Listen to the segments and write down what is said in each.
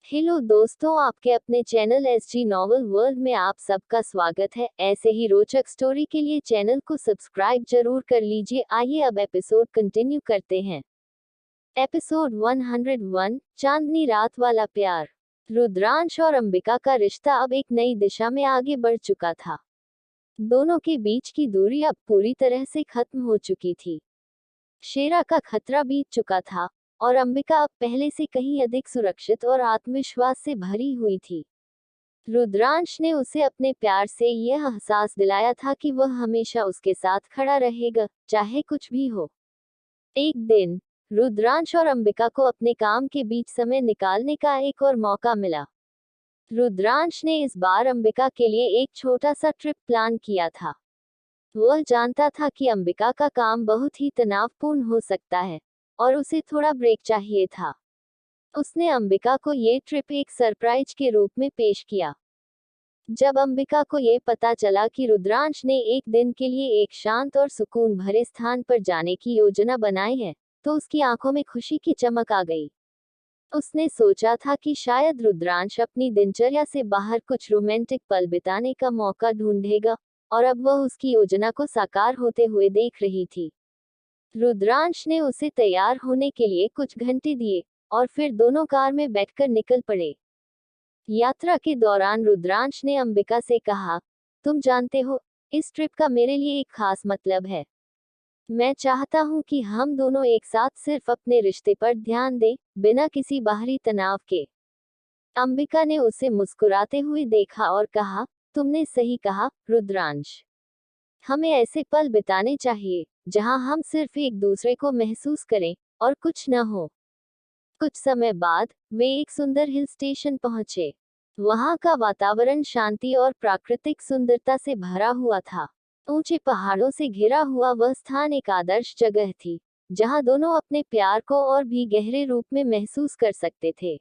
Hello दोस्तों, आपके अपने चैनल एसजी नॉवल वर्ल्ड में आप सबका स्वागत है। ऐसे ही रोचक स्टोरी के लिए चैनल को सब्सक्राइब जरूर कर लीजिए। आइए अब एपिसोड कंटिन्यू करते हैं। एपिसोड 101, चांदनी रात वाला प्यार। रुद्रांश और अंबिका का रिश्ता अब एक नई दिशा में आगे बढ़ चुका था। दोनों के बीच की दूरी अब पूरी तरह से खत्म हो चुकी थी। शेरा का खतरा बीत चुका था और अंबिका अब पहले से कहीं अधिक सुरक्षित और आत्मविश्वास से भरी हुई थी। रुद्रांश ने उसे अपने प्यार से यह एहसास दिलाया था कि वह हमेशा उसके साथ खड़ा रहेगा, चाहे कुछ भी हो। एक दिन रुद्रांश और अंबिका को अपने काम के बीच समय निकालने का एक और मौका मिला। रुद्रांश ने इस बार अंबिका के लिए एक छोटा सा ट्रिप प्लान किया था। वह जानता था कि अंबिका का काम बहुत ही तनावपूर्ण हो सकता है और उसे थोड़ा ब्रेक चाहिए था। उसने अंबिका को ये ट्रिप एक सरप्राइज के रूप में पेश किया। जब अंबिका को ये पता चला कि रुद्रांश ने एक दिन के लिए एक शांत और सुकून भरे स्थान पर जाने की योजना बनाई है, तो उसकी आंखों में खुशी की चमक आ गई। उसने सोचा था कि शायद रुद्रांश अपनी दिनचर्या से बाहर कुछ रोमांटिक पल बिताने का मौका ढूंढेगा, और अब वह उसकी योजना को साकार होते हुए देख रही थी। रुद्रांश ने उसे तैयार होने के लिए कुछ घंटे दिए और फिर दोनों कार में बैठकर निकल पड़े। यात्रा के दौरान रुद्रांश ने अंबिका से कहा, तुम जानते हो, इस ट्रिप का मेरे लिए एक खास मतलब है। मैं चाहता हूँ कि हम दोनों एक साथ सिर्फ अपने रिश्ते पर ध्यान दें, बिना किसी बाहरी तनाव के। अंबिका ने उसे मुस्कुराते हुए देखा और कहा, तुमने सही कहा, रुद्रांश। हमें ऐसे पल बिताने चाहिए जहां हम सिर्फ एक दूसरे को महसूस करें और कुछ न हो। कुछ समय बाद वे एक सुंदर हिल स्टेशन पहुंचे। वहां का वातावरण शांति और प्राकृतिक सुंदरता से भरा हुआ था। ऊंचे पहाड़ों से घिरा हुआ वह स्थान एक आदर्श जगह थी, जहां दोनों अपने प्यार को और भी गहरे रूप में महसूस कर सकते थे।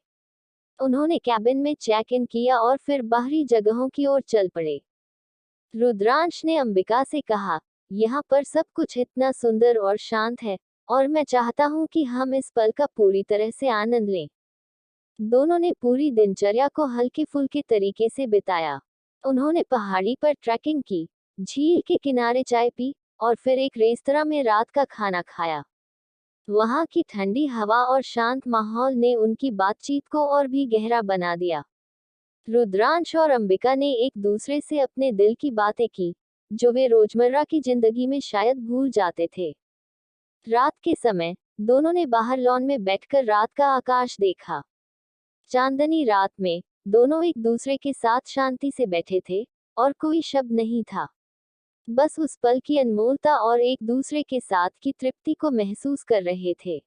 उन्होंने कैबिन में चेक इन किया और फिर बाहरी जगहों की ओर चल पड़े। रुद्रांश ने अंबिका से कहा, यहाँ पर सब कुछ इतना सुंदर और शांत है, और मैं चाहता हूँ कि हम इस पल का पूरी तरह से आनंद लें। दोनों ने पूरी दिनचर्या को हल्के फुल्के तरीके से बिताया। उन्होंने पहाड़ी पर ट्रैकिंग की, झील के किनारे चाय पी और फिर एक रेस्तरां में रात का खाना खाया। वहां की ठंडी हवा और शांत माहौल ने उनकी बातचीत को और भी गहरा बना दिया। रुद्रांश और अंबिका ने एक दूसरे से अपने दिल की बातें की, जो वे रोजमर्रा की जिंदगी में शायद भूल जाते थे। रात के समय दोनों ने बाहर लॉन में बैठकर रात का आकाश देखा। चांदनी रात में दोनों एक दूसरे के साथ शांति से बैठे थे और कोई शब्द नहीं था। बस उस पल की अनमोलता और एक दूसरे के साथ की तृप्ति को महसूस कर रहे थे।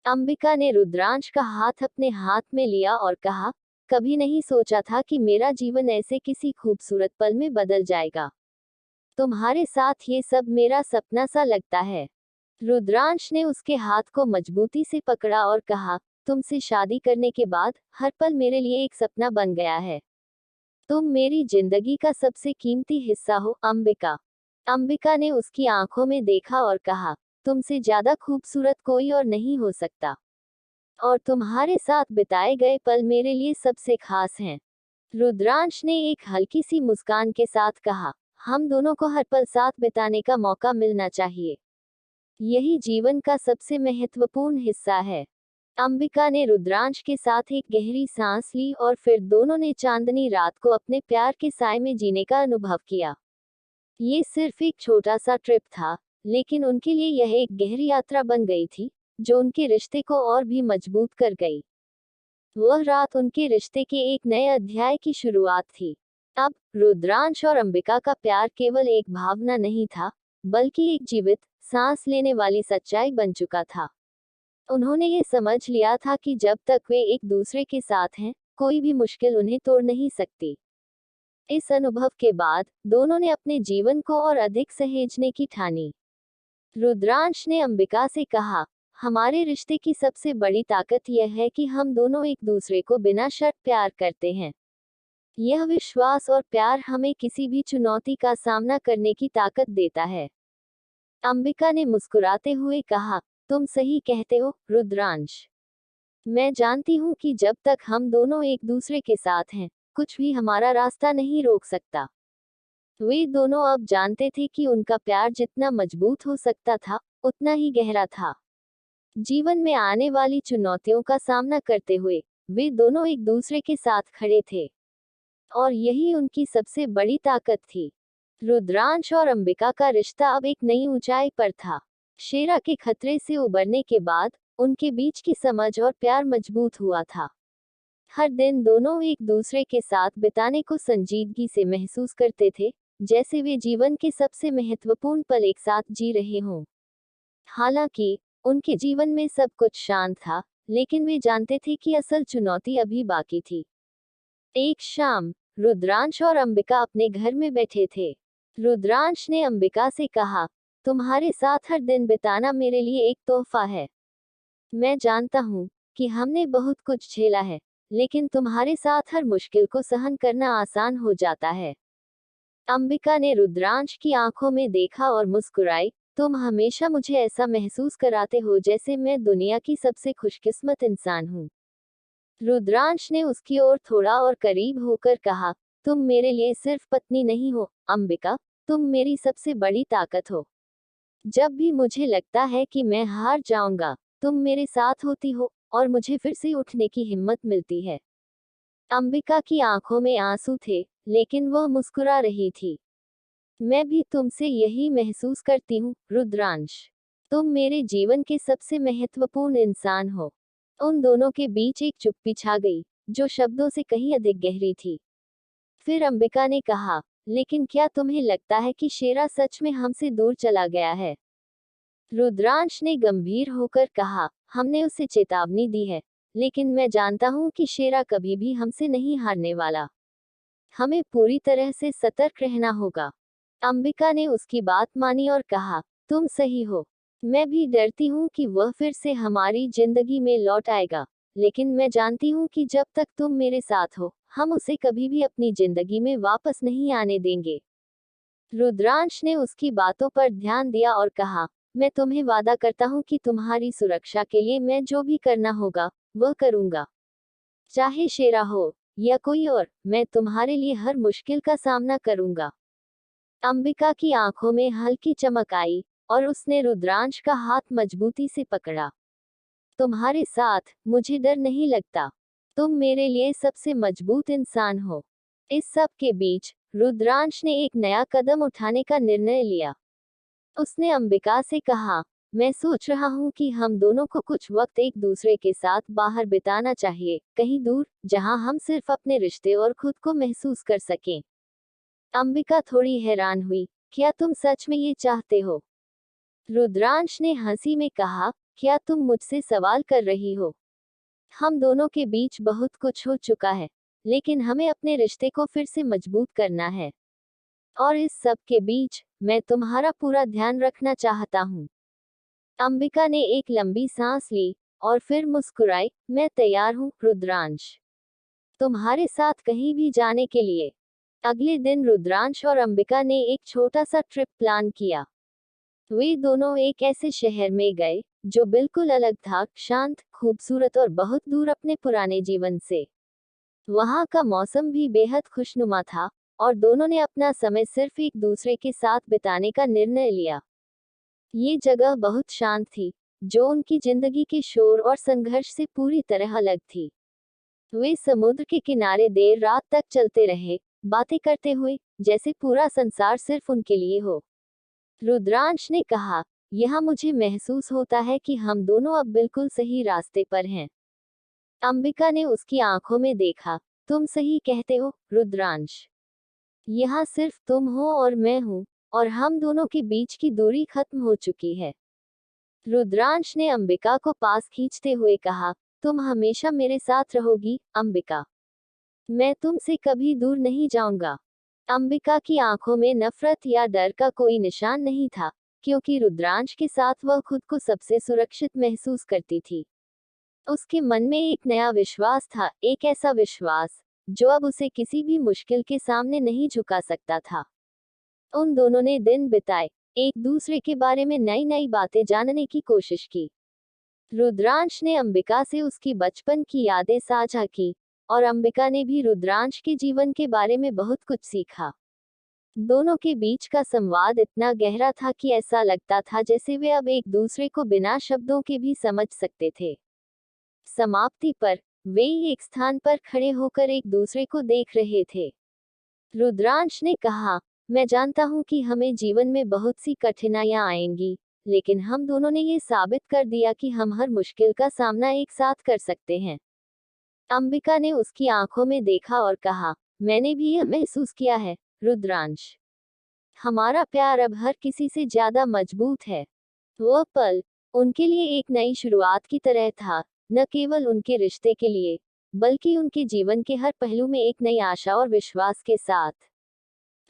अंबिका ने रुद्रांश का हाथ अपने हाथ में लिया और कहा, कभी नहीं सोचा था कि मेरा जीवन ऐसे किसी खूबसूरत पल में बदल जाएगा। तुम्हारे साथ ये सब मेरा सपना सा लगता है। रुद्रांश ने उसके हाथ को मजबूती से पकड़ा और कहा, तुमसे शादी करने के बाद हर पल मेरे लिए एक सपना बन गया है। तुम मेरी जिंदगी का सबसे कीमती हिस्सा हो, अंबिका। अंबिका ने उसकी आंखों में देखा और कहा, तुमसे ज्यादा खूबसूरत कोई और नहीं हो सकता, और तुम्हारे साथ बिताए गए पल मेरे लिए सबसे खास हैं। रुद्रांश ने एक हल्की सी मुस्कान के साथ कहा, हम दोनों को हर पल साथ बिताने का मौका मिलना चाहिए। यही जीवन का सबसे महत्वपूर्ण हिस्सा है। अंबिका ने रुद्रांश के साथ एक गहरी सांस ली और फिर दोनों ने चांदनी रात को अपने प्यार के साए में जीने का अनुभव किया। ये सिर्फ एक छोटा सा ट्रिप था, लेकिन उनके लिए यह एक गहरी यात्रा बन गई थी, जो उनके रिश्ते को और भी मजबूत कर गई। वह रात उनके रिश्ते के एक नए अध्याय की शुरुआत थी। अब रुद्रांश और अंबिका का प्यार केवल एक भावना नहीं था, बल्कि एक जीवित, सांस लेने वाली सच्चाई बन चुका था। उन्होंने ये समझ लिया था कि जब तक वे एक दूसरे के साथ हैं, कोई भी मुश्किल उन्हें तोड़ नहीं सकती। इस अनुभव के बाद दोनों ने अपने जीवन को और अधिक सहेजने की ठानी। रुद्रांश ने अंबिका से कहा, हमारे रिश्ते की सबसे बड़ी ताकत यह है कि हम दोनों एक दूसरे को बिना शर्त प्यार करते हैं। यह विश्वास और प्यार हमें किसी भी चुनौती का सामना करने की ताकत देता है। अंबिका ने मुस्कुराते हुए कहा, तुम सही कहते हो, रुद्रांश। मैं जानती हूँ कि जब तक हम दोनों एक दूसरे के साथ हैं, कुछ भी हमारा रास्ता नहीं रोक सकता। वे दोनों अब जानते थे कि उनका प्यार जितना मजबूत हो सकता था, उतना ही गहरा था। जीवन में आने वाली चुनौतियों का सामना करते हुए वे दोनों एक दूसरे के साथ खड़े थे, और यही उनकी सबसे बड़ी ताकत थी। रुद्रांश और अंबिका का रिश्ता अब एक नई ऊंचाई पर था। शेरा के खतरे से उबरने के बाद उनके बीच की समझ और प्यार मजबूत हुआ था। हर दिन दोनों एक दूसरे के साथ बिताने को संजीदगी से महसूस करते थे, जैसे वे जीवन के सबसे महत्वपूर्ण पल एक साथ जी रहे हों। हालांकि उनके जीवन में सब कुछ शांत था, लेकिन वे जानते थे कि असल चुनौती अभी बाकी थी। एक शाम रुद्रांश और अंबिका अपने घर में बैठे थे। रुद्रांश ने अंबिका से कहा, तुम्हारे साथ हर दिन बिताना मेरे लिए एक तोहफा है। मैं जानता हूँ कि हमने बहुत कुछ झेला है, लेकिन तुम्हारे साथ हर मुश्किल को सहन करना आसान हो जाता है। अंबिका ने रुद्रांश की आंखों में देखा और मुस्कुराई, तुम हमेशा मुझे ऐसा महसूस कराते हो जैसे मैं दुनिया की सबसे खुशकिस्मत इंसान हूँ। रुद्रांश ने उसकी ओर थोड़ा और करीब होकर कहा, तुम मेरे लिए सिर्फ पत्नी नहीं हो, अंबिका, तुम मेरी सबसे बड़ी ताकत हो। जब भी मुझे लगता है कि मैं हार जाऊंगा, तुम मेरे साथ होती हो, और मुझे फिर से उठने की हिम्मत मिलती है। अंबिका की आंखों में आंसू थे, लेकिन वह मुस्कुरा रही थी। मैं भी तुमसे यही महसूस करती हूँ, रुद्रांश। तुम मेरे जीवन के सबसे महत्वपूर्ण इंसान हो। उन दोनों के बीच एक चुप्पी छा गई, जो शब्दों से कहीं अधिक गहरी थी। फिर अंबिका ने कहा, लेकिन क्या तुम्हें लगता है कि शेरा सच में हमसे दूर चला गया है? रुद्रांश ने गंभीर होकर कहा, हमने उसे चेतावनी दी है, लेकिन मैं जानता हूँ कि शेरा कभी भी हमसे नहीं हारने वाला। हमें पूरी तरह से सतर्क रहना होगा। अंबिका ने उसकी बात मानी और कहा, तुम सही हो। मैं भी डरती हूँ कि वह फिर से हमारी जिंदगी में लौट आएगा, लेकिन मैं जानती हूँ कि जब तक तुम मेरे साथ हो, हम उसे कभी भी अपनी जिंदगी में वापस नहीं आने देंगे। रुद्रांश ने उसकी बातों पर ध्यान दिया और कहा, मैं तुम्हें वादा करता हूँ कि तुम्हारी सुरक्षा के लिए मैं जो भी करना होगा, वह करूंगा। चाहे शेरा हो या कोई और, मैं तुम्हारे लिए हर मुश्किल का सामना करूंगा। अंबिका की आंखों में हल्की चमक आई, और उसने रुद्रांश का हाथ मजबूती से पकड़ा। तुम्हारे साथ मुझे डर नहीं लगता। तुम मेरे लिए सबसे मजबूत इंसान हो। इस सब के बीच रुद्रांश ने एक नया कदम उठाने का निर्णय लिया। उसने अंबिका से कहा, मैं सोच रहा हूँ कि हम दोनों को कुछ वक्त एक दूसरे के साथ बाहर बिताना चाहिए, कहीं दूर, जहाँ हम सिर्फ अपने रिश्ते और खुद को महसूस कर सकें। अंबिका थोड़ी हैरान हुई, क्या तुम सच में ये चाहते हो? रुद्रांश ने हंसी में कहा, क्या तुम मुझसे सवाल कर रही हो? हम दोनों के बीच बहुत कुछ हो चुका है, लेकिन हमें अपने रिश्ते को फिर से मजबूत करना है। और इस सब के बीच मैं तुम्हारा पूरा ध्यान रखना चाहता हूँ। अंबिका ने एक लंबी सांस ली और फिर मुस्कुराई, मैं तैयार हूँ, रुद्रांश। तुम्हारे साथ कहीं भी जाने के लिए। अगले दिन रुद्रांश और अंबिका ने एक छोटा सा ट्रिप प्लान किया। वे दोनों एक ऐसे शहर में गए जो बिल्कुल अलग था, शांत, खूबसूरत और बहुत दूर अपने पुराने जीवन से। वहाँ का मौसम भी बेहद खुशनुमा था, और दोनों ने अपना समय सिर्फ एक दूसरे के साथ बिताने का निर्णय लिया। ये जगह बहुत शांत थी, जो उनकी जिंदगी के शोर और संघर्ष से पूरी तरह अलग थी। वे समुद्र के किनारे देर रात तक चलते रहे, बातें करते हुए, जैसे पूरा संसार सिर्फ उनके लिए हो। रुद्रांश ने कहा, यहाँ मुझे महसूस होता है कि हम दोनों अब बिल्कुल सही रास्ते पर हैं। अंबिका ने उसकी आंखों में देखा, तुम सही कहते हो, रुद्रांश। यहाँ सिर्फ तुम हो और मैं हूँ, और हम दोनों के बीच की दूरी खत्म हो चुकी है। रुद्रांश ने अंबिका को पास खींचते हुए कहा, तुम हमेशा मेरे साथ रहोगी, अंबिका। मैं तुमसे कभी दूर नहीं जाऊंगा। अंबिका की आंखों में नफरत या डर का कोई निशान नहीं था, क्योंकि रुद्रांश के साथ वह खुद को सबसे सुरक्षित महसूस करती थी। उसके मन में एक नया विश्वास था, एक ऐसा विश्वास जो अब उसे किसी भी मुश्किल के सामने नहीं झुका सकता था। उन दोनों ने दिन बिताए, एक दूसरे के बारे में नई नई बातें जानने की कोशिश की। रुद्रांश ने अंबिका से उसकी बचपन की यादें साझा की, और अंबिका ने भी रुद्रांश के जीवन के बारे में बहुत कुछ सीखा। दोनों के बीच का संवाद इतना गहरा था कि ऐसा लगता था जैसे वे अब एक दूसरे को बिना शब्दों के भी समझ सकते थे। समाप्ति पर वे एक स्थान पर खड़े होकर एक दूसरे को देख रहे थे। रुद्रांश ने कहा, मैं जानता हूं कि हमें जीवन में बहुत सी कठिनाइयां आएंगी, लेकिन हम दोनों ने ये साबित कर दिया कि हम हर मुश्किल का सामना एक साथ कर सकते हैं। अंबिका ने उसकी आंखों में देखा और कहा, मैंने भी यह महसूस किया है, रुद्रांश। हमारा प्यार अब हर किसी से ज्यादा मजबूत है। वह पल उनके लिए एक नई शुरुआत की तरह था, न केवल उनके रिश्ते के लिए, बल्कि उनके जीवन के हर पहलू में एक नई आशा और विश्वास के साथ।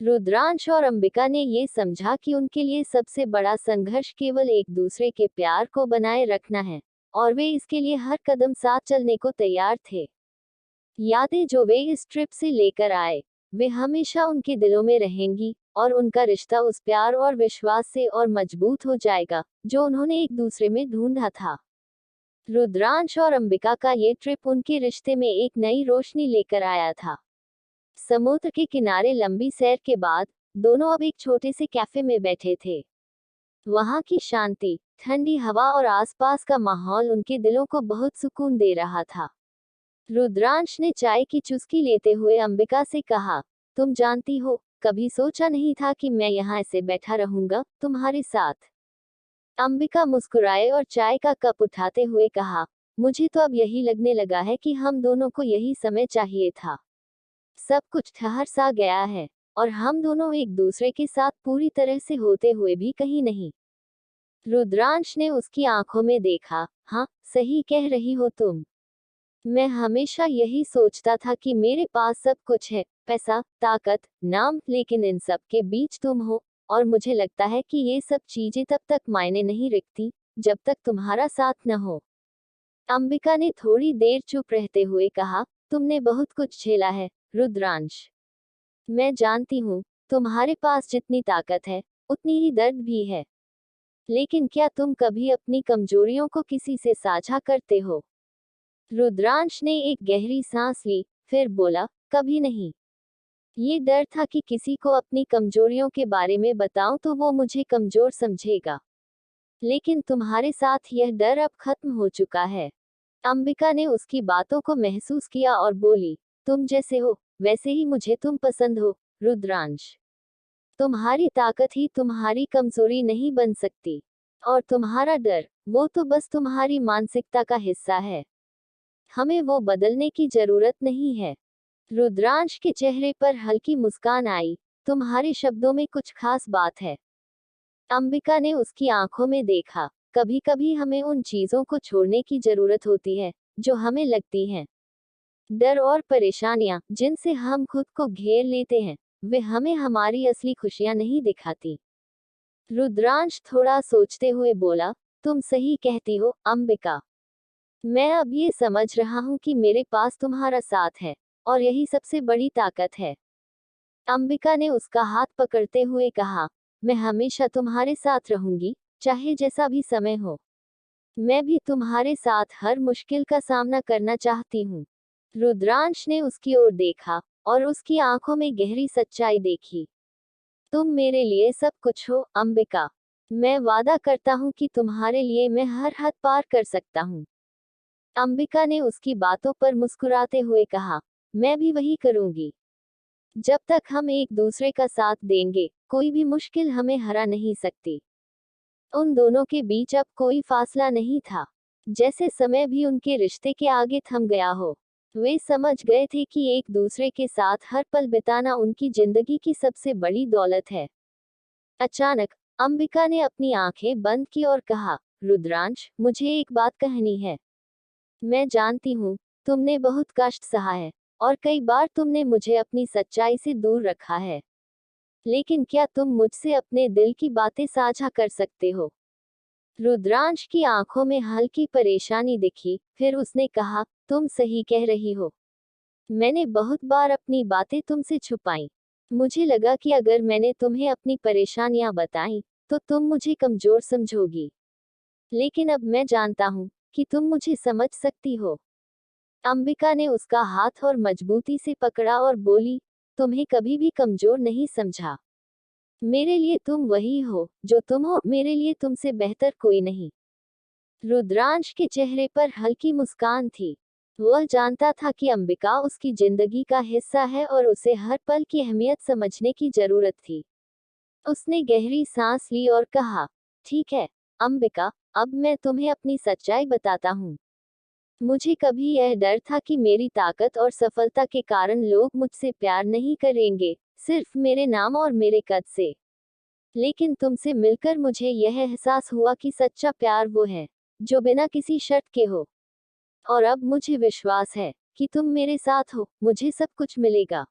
रुद्रांश और अंबिका ने ये समझा कि उनके लिए सबसे बड़ा संघर्ष केवल एक दूसरे के प्यार को बनाए रखना है, और वे इसके लिए हर कदम साथ चलने को तैयार थे। यादें जो वे इस ट्रिप से लेकर आए, वे हमेशा उनके दिलों में रहेंगी, और उनका रिश्ता उस प्यार और विश्वास से और मजबूत हो जाएगा जो उन्होंने एक दूसरे में ढूंढा था। रुद्रांश और अंबिका का ये ट्रिप उनके रिश्ते में एक नई रोशनी लेकर आया था। समुद्र के किनारे लंबी सैर के बाद दोनों अब एक छोटे से कैफे में बैठे थे। वहां की शांति, ठंडी हवा और आसपास का माहौल उनके दिलों को बहुत सुकून दे रहा था। रुद्रांश ने चाय की चुस्की लेते हुए अंबिका से कहा, तुम जानती हो, कभी सोचा नहीं था कि मैं यहाँ ऐसे बैठा रहूंगा तुम्हारे साथ। अंबिका मुस्कुराए और चाय का कप उठाते हुए कहा, मुझे तो अब यही लगने लगा है कि हम दोनों को यही समय चाहिए था। सब कुछ ठहर सा गया है, और हम दोनों एक दूसरे के साथ पूरी तरह से होते हुए भी कहीं नहीं। रुद्रांश ने उसकी आंखों में देखा, हाँ, सही कह रही हो तुम। मैं हमेशा यही सोचता था कि मेरे पास सब कुछ है, पैसा, ताकत, नाम, लेकिन इन सब के बीच तुम हो, और मुझे लगता है कि ये सब चीजें तब तक मायने नहीं रखती जब तक तुम्हारा साथ न हो। अंबिका ने थोड़ी देर चुप रहते हुए कहा, तुमने बहुत कुछ झेला है, रुद्रांश। मैं जानती हूँ, तुम्हारे पास जितनी ताकत है, उतनी ही दर्द भी है। लेकिन क्या तुम कभी अपनी कमजोरियों को किसी से साझा करते हो? रुद्रांश ने एक गहरी सांस ली, फिर बोला, कभी नहीं। ये डर था कि किसी को अपनी कमजोरियों के बारे में बताऊं तो वो मुझे कमजोर समझेगा। लेकिन तुम्हारे साथ यह डर अब खत्म हो चुका है। अंबिका ने उसकी बातों को महसूस किया और बोली, तुम जैसे हो, वैसे ही मुझे तुम पसंद हो, रुद्रांश। तुम्हारी ताकत ही तुम्हारी कमजोरी नहीं बन सकती। और तुम्हारा डर, वो तो बस तुम्हारी मानसिकता का हिस्सा है। हमें वो बदलने की जरूरत नहीं है। रुद्रांश के चेहरे पर हल्की मुस्कान आई, तुम्हारे शब्दों में कुछ खास बात है। अंबिका ने उसकी आंखों में देखा, कभी कभी हमें उन चीजों को छोड़ने की जरूरत होती है जो हमें लगती हैं। डर और परेशानियां जिनसे हम खुद को घेर लेते हैं, वे हमें हमारी असली खुशियां नहीं दिखाती। रुद्रांश थोड़ा सोचते हुए बोला, तुम सही कहती हो, अंबिका। मैं अब ये समझ रहा हूँ कि मेरे पास तुम्हारा साथ है, और यही सबसे बड़ी ताकत है। अंबिका ने उसका हाथ पकड़ते हुए कहा, मैं हमेशा तुम्हारे साथ रहूंगी, चाहे जैसा भी समय हो। मैं भी तुम्हारे साथ हर मुश्किल का सामना करना चाहती हूँ। रुद्रांश ने उसकी ओर देखा, और उसकी आंखों में गहरी सच्चाई देखी। तुम मेरे लिए सब कुछ हो, अंबिका। मैं वादा करता हूँ कि तुम्हारे लिए मैं हर हद पार कर सकता हूँ। अंबिका ने उसकी बातों पर मुस्कुराते हुए कहा, मैं भी वही करूंगी। जब तक हम एक दूसरे का साथ देंगे, कोई भी मुश्किल हमें हरा नहीं सकती। उन दोनों के बीच अब कोई फासला नहीं था, जैसे समय भी उनके रिश्ते के आगे थम गया हो। वे समझ गए थे कि एक दूसरे के साथ हर पल बिताना उनकी जिंदगी की सबसे बड़ी दौलत है। अचानक अंबिका ने अपनी आंखें बंद की और कहा, रुद्रांश, मुझे एक बात कहनी है। मैं जानती हूँ, तुमने बहुत कष्ट सहा है, और कई बार तुमने मुझे अपनी सच्चाई से दूर रखा है। लेकिन क्या तुम मुझसे अपने दिल की बातें साझा कर सकते हो? रुद्रांश की आंखों में हल्की परेशानी दिखी, फिर उसने कहा, तुम सही कह रही हो। मैंने बहुत बार अपनी बातें तुमसे छुपाई। मुझे लगा कि अगर मैंने तुम्हें अपनी परेशानियां बताई, तो तुम मुझे कमजोर समझोगी। लेकिन अब मैं जानता हूँ, कि तुम मुझे समझ सकती हो। अंबिका ने उसका हाथ और मजबूती से पकड़ा और बोली, तुम्हें कभी भी कमजोर नहीं समझा। मेरे लिए तुम वही हो जो तुम हो, मेरे लिए तुमसे बेहतर कोई नहीं। रुद्रांश के चेहरे पर हल्की मुस्कान थी। वह जानता था कि अंबिका उसकी जिंदगी का हिस्सा है और उसे हर पल की अहमियत समझने की जरूरत थी। उसने गहरी सांस ली और कहा, ठीक है अंबिका, अब मैं तुम्हें अपनी सच्चाई बताता हूँ। मुझे कभी यह डर था कि मेरी ताकत और सफलता के कारण लोग मुझसे प्यार नहीं करेंगे, सिर्फ मेरे नाम और मेरे कद से। लेकिन तुमसे मिलकर मुझे यह एहसास हुआ कि सच्चा प्यार वो है जो बिना किसी शर्त के हो। और अब मुझे विश्वास है कि तुम मेरे साथ हो, मुझे सब कुछ मिलेगा।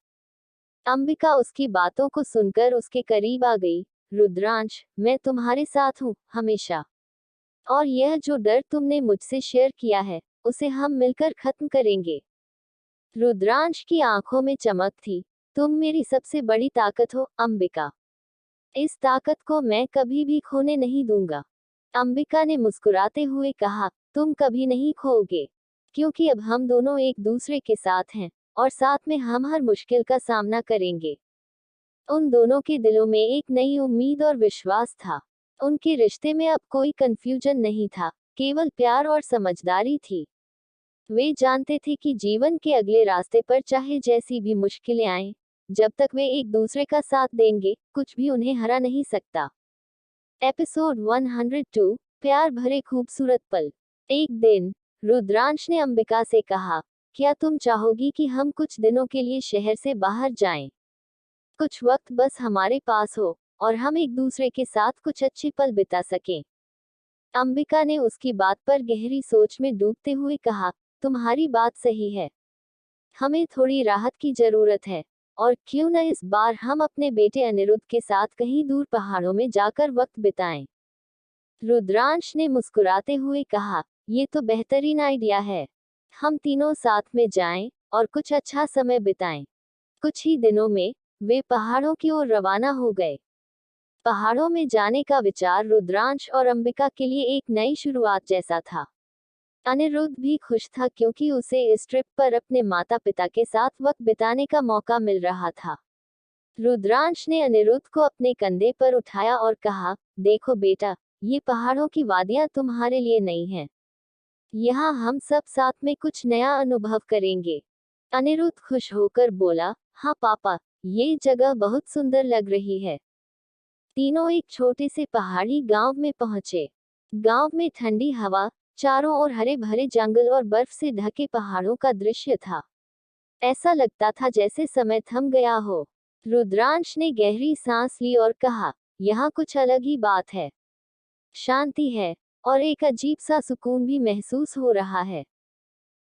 अंबिका उसकी बातों को सुनकर उसके करीब आ गई। रुद्रांश, मैं तुम्हारे साथ हूँ, हमेशा। और यह जो डर तुमने मुझसे शेयर किया है, उसे हम मिलकर खत्म करेंगे। रुद्रांश की आंखों में चमक थी। तुम मेरी सबसे बड़ी ताकत हो, अंबिका। इस ताकत को मैं कभी भी खोने नहीं दूंगा। अंबिका ने मुस्कुराते हुए कहा, तुम कभी नहीं खोओगे, क्योंकि अब हम दोनों एक दूसरे के साथ हैं, और साथ में हम हर मुश्किल का सामना करेंगे। उन दोनों के दिलों में एक नई उम्मीद और विश्वास था। उनके रिश्ते में अब कोई कंफ्यूजन नहीं था, केवल प्यार और समझदारी थी। वे जानते थे कि जीवन के अगले रास्ते पर चाहे जैसी भी मुश्किलें आएं, जब तक वे एक दूसरे का साथ देंगे, कुछ भी उन्हें हरा नहीं सकता। एपिसोड 102, प्यार भरे खूबसूरत पल। एक दिन रुद्रांश ने अंबिका से कहा, क्या तुम चाहोगी कि हम कुछ दिनों के लिए शहर से बाहर जाएं? कुछ वक्त बस हमारे पास हो, और हम एक दूसरे के साथ कुछ अच्छे पल बिता सकें। अंबिका ने उसकी बात पर गहरी सोच में डूबते हुए कहा, तुम्हारी बात सही है। हमें थोड़ी राहत की जरूरत है, और क्यों न इस बार हम अपने बेटे अनिरुद्ध के साथ कहीं दूर पहाड़ों में जाकर वक्त बिताएं। रुद्रांश ने मुस्कुराते हुए कहा, ये तो बेहतरीन आइडिया है। हम तीनों साथ में जाएं और कुछ अच्छा समय बिताएं। कुछ ही दिनों में वे पहाड़ों की ओर रवाना हो गए। पहाड़ों में जाने का विचार रुद्रांश और अंबिका के लिए एक नई शुरुआत जैसा था। अनिरुद्ध भी खुश था क्योंकि उसे इस ट्रिप पर अपने माता पिता के साथ वक्त बिताने का मौका मिल रहा था। रुद्रांश ने अनिरुद्ध को अपने कंधे पर उठाया और कहा, देखो बेटा, ये पहाड़ों की वादियां तुम्हारे लिए नहीं हैं। यहाँ हम सब साथ में कुछ नया अनुभव करेंगे। अनिरुद्ध खुश होकर बोला, हाँ पापा, ये जगह बहुत सुंदर लग रही है। तीनों एक छोटे से पहाड़ी गांव में पहुंचे। गांव में ठंडी हवा, चारों ओर हरे भरे जंगल और बर्फ से ढके पहाड़ों का दृश्य था। ऐसा लगता था जैसे समय थम गया हो। रुद्रांश ने गहरी सांस ली और कहा, यहाँ कुछ अलग ही बात है। शांति है, और एक अजीब सा सुकून भी महसूस हो रहा है।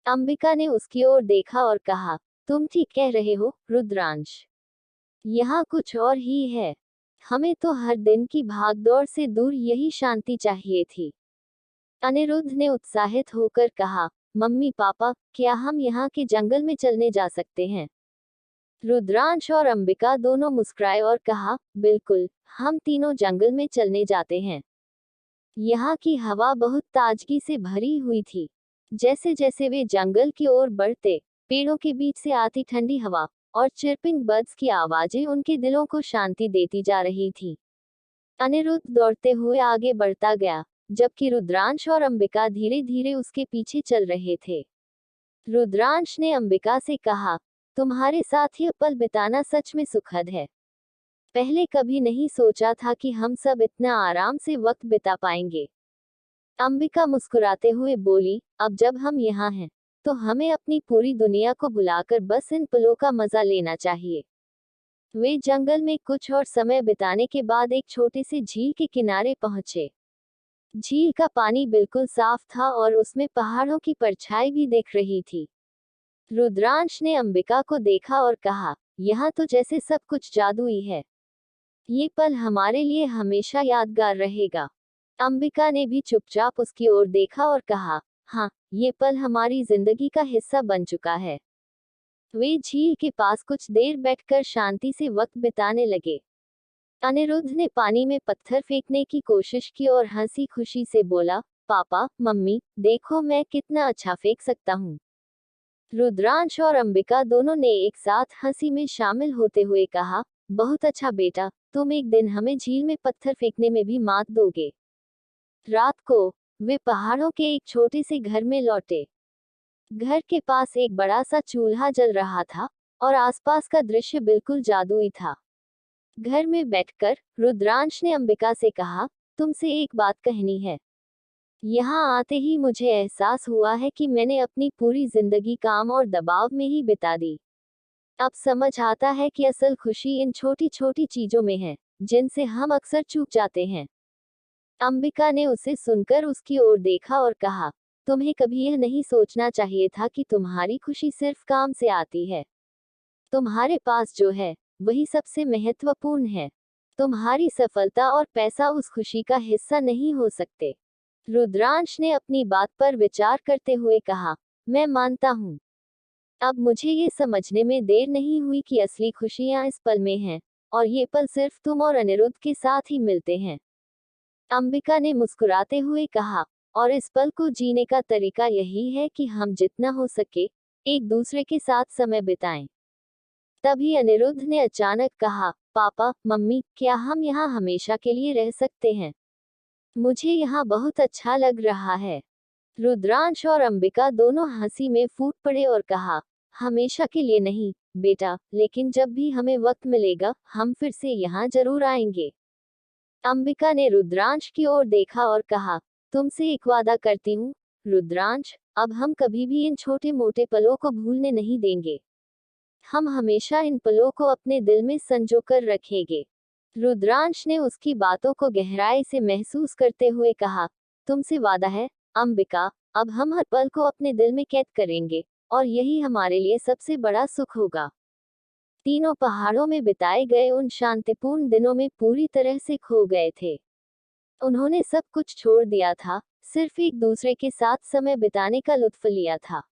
अंबिका ने उसकी ओर देखा और कहा, तुम ठीक कह रहे हो रुद्रांश। यहाँ कुछ और ही है। हमें तो हर दिन की भागदौड़ से दूर यही शांति चाहिए थी। अनिरुद्ध ने उत्साहित होकर कहा, मम्मी पापा, क्या हम यहाँ के जंगल में चलने जा सकते हैं? रुद्रांश और अंबिका दोनों मुस्कुराए और कहा, बिल्कुल, हम तीनों जंगल में चलने जाते हैं। यहाँ की हवा बहुत ताजगी से भरी हुई थी। जैसे जैसे वे जंगल की ओर बढ़ते, पेड़ों के बीच से आती ठंडी हवा और चिरपिंग बर्ड्स की आवाजें उनके दिलों को शांति देती जा रही थी। अनिरुद्ध दौड़ते हुए आगे बढ़ता गया, जबकि रुद्रांश और अंबिका धीरे धीरे उसके पीछे चल रहे थे। रुद्रांश ने अंबिका से कहा, तुम्हारे साथ यह पल बिताना सच में सुखद है। पहले कभी नहीं सोचा था कि हम सब इतना आराम से वक्त बिता पाएंगे। अंबिका मुस्कुराते हुए बोली, अब जब हम यहाँ हैं, तो हमें अपनी पूरी दुनिया को भुलाकर बस इन पलों का मजा लेना चाहिए। वे जंगल में कुछ और समय बिताने के बाद एक छोटे से झील के किनारे पहुंचे। झील का पानी बिल्कुल साफ था और उसमें पहाड़ों की परछाई भी दिख रही थी। रुद्रांश ने अंबिका को देखा और कहा, यहाँ तो जैसे सब कुछ जादुई है। ये पल हमारे लिए हमेशा यादगार रहेगा। अंबिका ने भी चुपचाप उसकी ओर देखा और कहा, हाँ, ये पल हमारी जिंदगी का हिस्सा बन चुका है। वे झील के पास कुछ देर बैठकर शांति से वक्त बिताने लगे। अनिरुद्ध ने पानी में पत्थर फेंकने की कोशिश की और हंसी खुशी से बोला, पापा मम्मी देखो मैं कितना अच्छा फेंक सकता हूँ। रुद्रांश और अंबिका दोनों ने एक साथ हंसी में शामिल होते हुए कहा, बहुत अच्छा बेटा, तुम एक दिन हमें झील में पत्थर फेंकने में भी मात दोगे। रात को वे पहाड़ों के एक छोटे से घर में लौटे। घर के पास एक बड़ा सा चूल्हा जल रहा था और आसपास का दृश्य बिल्कुल जादुई था। घर में बैठकर रुद्रांश ने अंबिका से कहा, तुमसे एक बात कहनी है। यहाँ आते ही मुझे एहसास हुआ है कि मैंने अपनी पूरी जिंदगी काम और दबाव में ही बिता दी। अब समझ आता है कि असल खुशी इन छोटी छोटी चीजों में है, जिनसे हम अक्सर चूक जाते हैं। अंबिका ने उसे सुनकर उसकी ओर देखा और कहा, तुम्हें कभी यह नहीं सोचना चाहिए था कि तुम्हारी खुशी सिर्फ काम से आती है। तुम्हारे पास जो है वही सबसे महत्वपूर्ण है। तुम्हारी सफलता और पैसा उस खुशी का हिस्सा नहीं हो सकते। रुद्रांश ने अपनी बात पर विचार करते हुए कहा, मैं मानता हूँ। अब मुझे ये समझने में देर नहीं हुई कि असली खुशियाँ इस पल में हैं, और ये पल सिर्फ तुम और अनिरुद्ध के साथ ही मिलते हैं। अंबिका ने मुस्कुराते हुए कहा, और इस पल को जीने का तरीका यही है कि हम जितना हो सके एक दूसरे के साथ समय बिताएं। तभी अनिरुद्ध ने अचानक कहा, पापा मम्मी क्या हम यहाँ हमेशा के लिए रह सकते हैं? मुझे यहाँ बहुत अच्छा लग रहा है। रुद्रांश और अंबिका दोनों हंसी में फूट पड़े और कहा, हमेशा के लिए नहीं बेटा, लेकिन जब भी हमें वक्त मिलेगा हम फिर से यहाँ जरूर आएंगे। अंबिका ने रुद्रांश की ओर देखा और कहा, तुमसे एक वादा करती हूँ रुद्रांश, अब हम कभी भी इन छोटे मोटे पलों को भूलने नहीं देंगे। हम हमेशा इन पलों को अपने दिल में संजो कर रखेंगे। रुद्रांश ने उसकी बातों को गहराई से महसूस करते हुए कहा, तुमसे वादा है अंबिका, अब हम हर पल को अपने दिल में कैद करेंगे, और यही हमारे लिए सबसे बड़ा सुख होगा। तीनों पहाड़ों में बिताए गए उन शांतिपूर्ण दिनों में पूरी तरह से खो गए थे। उन्होंने सब कुछ छोड़ दिया था, सिर्फ एक दूसरे के साथ समय बिताने का लुत्फ लिया था।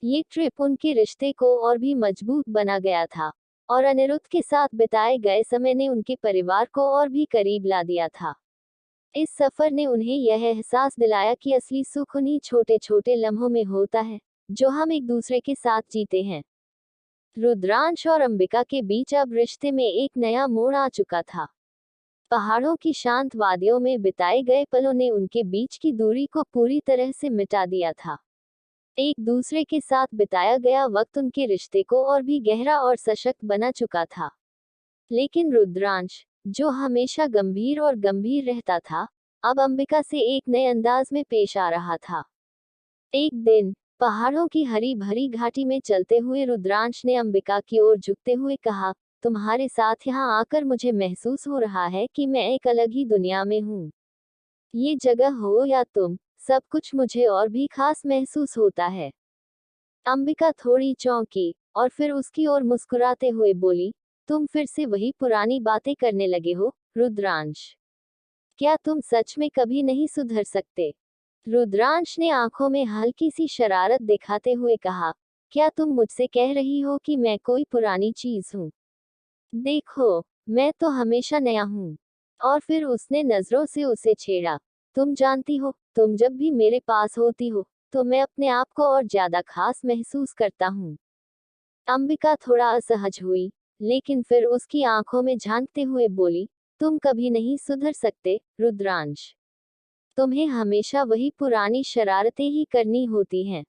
ये ट्रिप उनके रिश्ते को और भी मजबूत बना गया था, और अनिरुद्ध के साथ बिताए गए समय ने उनके परिवार को और भी करीब ला दिया था। इस सफर ने उन्हें यह एहसास दिलाया कि असली सुख उन्हीं छोटे छोटे लम्हों में होता है, जो हम एक दूसरे के साथ जीते हैं। रुद्रांश और अंबिका के बीच अब रिश्ते में एक नया मोड़ आ चुका था। पहाड़ों की शांत वादियों में बिताए गए पलों ने उनके बीच की दूरी को पूरी तरह से मिटा दिया था। एक दूसरे के साथ बिताया गया वक्त उनके रिश्ते को और भी गहरा और सशक्त बना चुका था। लेकिन रुद्रांश, जो हमेशा गंभीर और गंभीर रहता था, अब अंबिका से एक नए अंदाज में पेश आ रहा था। एक दिन पहाड़ों की हरी भरी घाटी में चलते हुए रुद्रांश ने अंबिका की ओर झुकते हुए कहा, तुम्हारे साथ यहाँ आकर मुझे महसूस हो रहा है कि मैं एक अलग ही दुनिया में हूँ। ये जगह हो या तुम, सब कुछ मुझे और भी खास महसूस होता है। अंबिका थोड़ी चौंकी और फिर उसकी ओर मुस्कुराते हुए बोली, तुम फिर से वही पुरानी बातें करने लगे हो रुद्रांश। क्या तुम सच में कभी नहीं सुधर सकते? रुद्रांश ने आंखों में हल्की सी शरारत दिखाते हुए कहा, क्या तुम मुझसे कह रही हो कि मैं कोई पुरानी चीज हूँ? देखो, मैं तो हमेशा नया हूँ। और फिर उसने नजरों से उसे छेड़ा, तुम जानती हो, तुम जब भी मेरे पास होती हो तो मैं अपने आप को और ज्यादा खास महसूस करता हूँ। अंबिका थोड़ा असहज हुई, लेकिन फिर उसकी आंखों में झांकते हुए बोली, तुम कभी नहीं सुधर सकते रुद्रांश। तुम्हें हमेशा वही पुरानी शरारतें ही करनी होती हैं।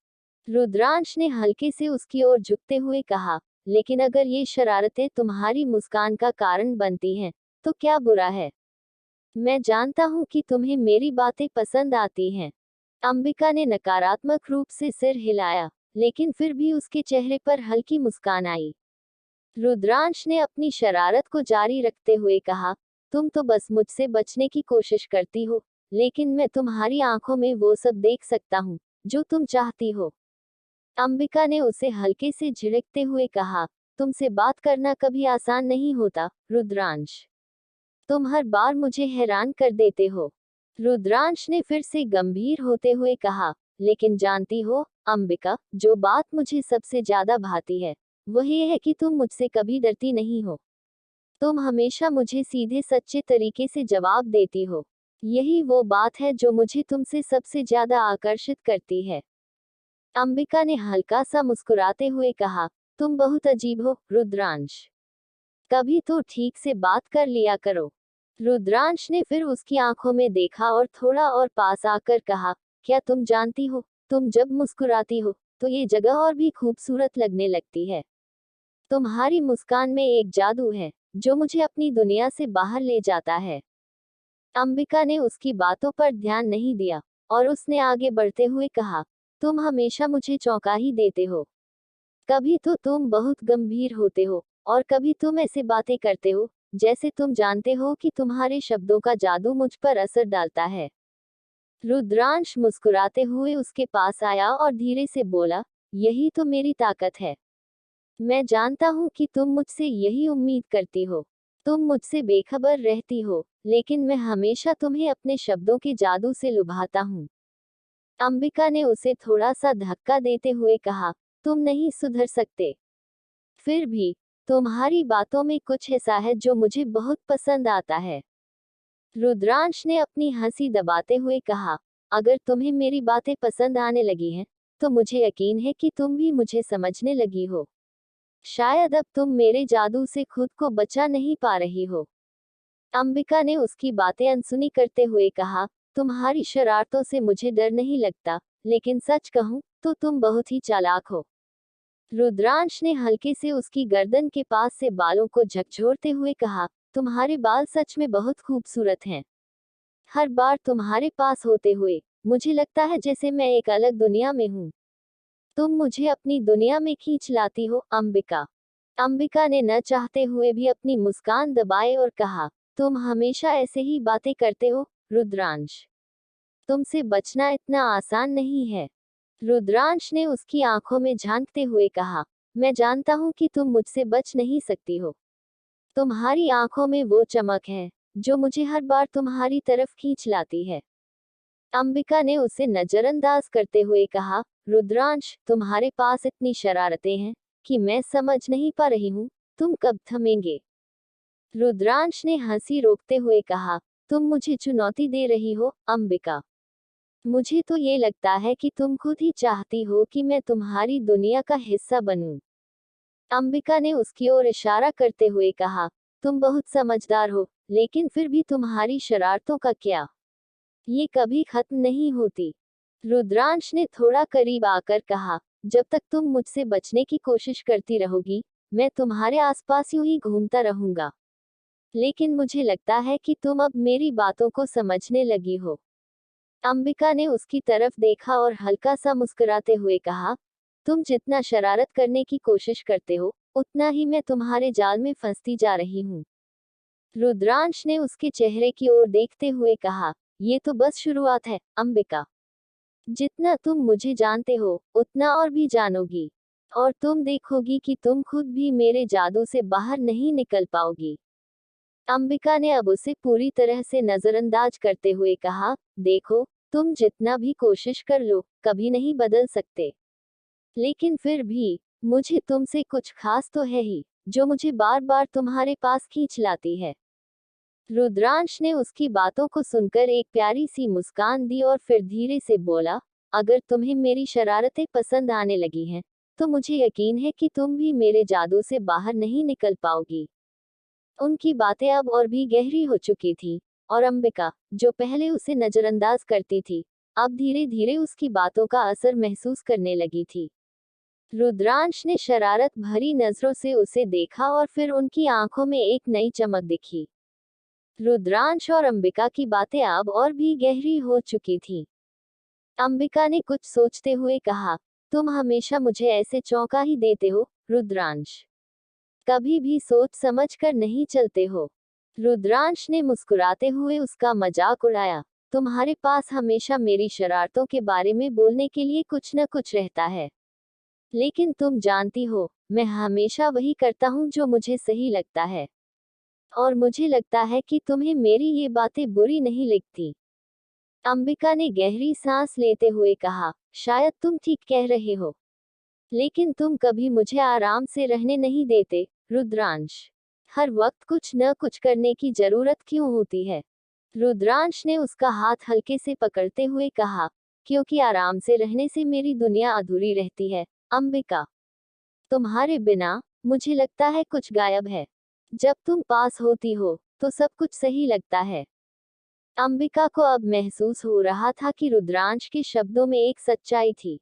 रुद्रांश ने हल्के से उसकी ओर झुकते हुए कहा, लेकिन अगर ये शरारतें तुम्हारी मुस्कान का कारण बनती हैं, तो क्या बुरा है? मैं जानता हूँ कि तुम्हें मेरी बातें पसंद आती हैं। अंबिका ने नकारात्मक रूप से सिर हिलाया, लेकिन फिर भी उसके चेहरे पर हल्की मुस्कान आई। रुद्रांश ने अपनी शरारत को जारी रखते हुए कहा, तुम तो बस मुझसे बचने की कोशिश करती हो, लेकिन मैं तुम्हारी आंखों में वो सब देख सकता हूँ जो तुम चाहती हो। अंबिका ने उसे हल्के से झिड़कते हुए कहा, तुमसे बात करना कभी आसान नहीं होता रुद्रांश। तुम हर बार मुझे हैरान कर देते हो। रुद्रांश ने फिर से गंभीर होते हुए कहा, लेकिन जानती हो अंबिका, जो बात मुझे सबसे ज्यादा भाती है वह ये है कि तुम मुझसे कभी डरती नहीं हो। तुम हमेशा मुझे सीधे सच्चे तरीके से जवाब देती हो। यही वो बात है जो मुझे तुमसे सबसे ज्यादा आकर्षित करती है। अंबिका ने हल्का सा मुस्कुराते हुए कहा, तुम बहुत अजीब हो, रुद्रांश। कभी तो ठीक से बात कर लिया करो। रुद्रांश ने फिर उसकी आंखों में देखा और थोड़ा और पास आकर कहा, क्या तुम जानती हो, तुम जब मुस्कुराती हो तो ये जगह और भी खूबसूरत लगने लगती है। तुम्हारी मुस्कान में एक जादू है जो मुझे अपनी दुनिया से बाहर ले जाता है। अंबिका ने उसकी बातों पर ध्यान नहीं दिया और उसने आगे बढ़ते हुए कहा, तुम हमेशा मुझे चौंका ही देते हो। कभी तो तुम बहुत गंभीर होते हो और कभी तुम ऐसे बातें करते हो जैसे तुम जानते हो कि तुम्हारे शब्दों का जादू मुझ पर असर डालता है। रुद्रांश मुस्कुराते हुए उसके पास आया और धीरे से बोला, यही तो मेरी ताकत है। मैं जानता हूँ कि तुम मुझसे यही उम्मीद करती हो। तुम मुझसे बेखबर रहती हो, लेकिन मैं हमेशा तुम्हें अपने शब्दों के जादू से लुभाता हूँ। अंबिका ने उसे थोड़ा सा धक्का देते हुए कहा, तुम नहीं सुधर सकते। फिर भी तुम्हारी बातों में कुछ ऐसा है जो मुझे बहुत पसंद आता है। रुद्रांश ने अपनी हंसी दबाते हुए कहा, अगर तुम्हें मेरी बातें पसंद आने लगी हैं, तो मुझे यकीन है कि तुम भी मुझे समझने लगी हो। शायद अब तुम मेरे जादू से खुद को बचा नहीं पा रही हो। अंबिका ने उसकी बातें अनसुनी करते हुए कहा, तुम्हारी शरारतों से मुझे डर नहीं लगता, लेकिन सच कहूं तो तुम बहुत ही चालाक हो। रुद्रांश ने हल्के से उसकी गर्दन के पास से बालों को झकझोरते हुए कहा, तुम्हारे बाल सच में बहुत खूबसूरत हैं। हर बार तुम्हारे पास होते हुए मुझे लगता है जैसे मैं एक अलग दुनिया में हूँ। तुम मुझे अपनी दुनिया में खींच लाती हो, अंबिका। अंबिका ने न चाहते हुए भी अपनी मुस्कान दबाए और कहा, तुम हमेशा ऐसे ही बातें करते हो, रुद्रांश। तुमसे बचना इतना आसान नहीं है। रुद्रांश ने उसकी आंखों में झांकते हुए कहा, मैं जानता हूँ कि तुम मुझसे बच नहीं सकती हो। तुम्हारी आंखों में वो चमक है जो मुझे हर बार तुम्हारी तरफ खींच लाती है। अंबिका ने उसे नजरअंदाज करते हुए कहा, रुद्रांश, तुम्हारे पास इतनी शरारतें हैं कि मैं समझ नहीं पा रही हूँ, तुम कब थमेंगे। रुद्रांश ने हंसी रोकते हुए कहा, तुम मुझे चुनौती दे रही हो, अंबिका। मुझे तो ये लगता है कि तुम खुद ही चाहती हो कि मैं तुम्हारी दुनिया का हिस्सा बनूं। अंबिका ने उसकी ओर इशारा करते हुए कहा, तुम बहुत समझदार हो, लेकिन फिर भी तुम्हारी शरारतों का क्या? ये कभी खत्म नहीं होती। रुद्रांश ने थोड़ा करीब आकर कहा, जब तक तुम मुझसे बचने की कोशिश करती रहोगी, मैं तुम्हारे आसपास यूं ही घूमता रहूंगा। लेकिन मुझे लगता है कि तुम अब मेरी बातों को समझने लगी हो। अंबिका ने उसकी तरफ देखा और हल्का सा मुस्कुराते हुए कहा, तुम जितना शरारत करने की कोशिश करते हो, उतना ही मैं तुम्हारे जाल में फंसती जा रही हूँ। रुद्रांश ने उसके चेहरे की ओर देखते हुए कहा, ये तो बस शुरुआत है, अंबिका। जितना तुम मुझे जानते हो, उतना और भी जानोगी। और तुम देखोगी कि तुम खुद भी मेरे जादू से बाहर नहीं निकल पाओगी। अंबिका ने अब उसे पूरी तरह से नजरअंदाज करते हुए कहा, देखो, तुम जितना भी कोशिश कर लो, कभी नहीं बदल सकते। लेकिन फिर भी मुझे तुमसे कुछ खास तो है ही, जो मुझे बार बार तुम्हारे पास खींच लाती है। रुद्रांश ने उसकी बातों को सुनकर एक प्यारी सी मुस्कान दी और फिर धीरे से बोला, अगर तुम्हें मेरी शरारतें पसंद आने लगी हैं, तो मुझे यकीन है कि तुम भी मेरे जादू से बाहर नहीं निकल पाओगी। उनकी बातें अब और भी गहरी हो चुकी थी, और अंबिका, जो पहले उसे नजरअंदाज करती थी, अब धीरे धीरे उसकी बातों का असर महसूस करने लगी थी। रुद्रांश ने शरारत भरी नजरों से उसे देखा और फिर उनकी आंखों में एक नई चमक दिखी। रुद्रांश और अंबिका की बातें अब और भी गहरी हो चुकी थी। अंबिका ने कुछ सोचते हुए कहा, तुम हमेशा मुझे ऐसे चौंका ही देते हो, रुद्रांश। कभी भी सोच समझ कर नहीं चलते हो। रुद्रांश ने मुस्कुराते हुए उसका मजाक उड़ाया, तुम्हारे पास हमेशा मेरी शरारतों के बारे में बोलने के लिए कुछ न कुछ रहता है। लेकिन तुम जानती हो, मैं हमेशा वही करता हूँ जो मुझे सही लगता है। और मुझे लगता है कि तुम्हें मेरी ये बातें बुरी नहीं लगती। अंबिका ने गहरी सांस लेते हुए कहा, शायद तुम ठीक कह रहे हो। लेकिन तुम कभी मुझे आराम से रहने नहीं देते, रुद्रांश। हर वक्त कुछ न कुछ करने की जरूरत क्यों होती है? रुद्रांश ने उसका हाथ हल्के से पकड़ते हुए कहा, क्योंकि आराम से रहने से मेरी दुनिया अधूरी रहती है, अंबिका। तुम्हारे बिना मुझे लगता है कुछ गायब है। जब तुम पास होती हो तो सब कुछ सही लगता है। अंबिका को अब महसूस हो रहा था कि रुद्रांश के शब्दों में एक सच्चाई थी।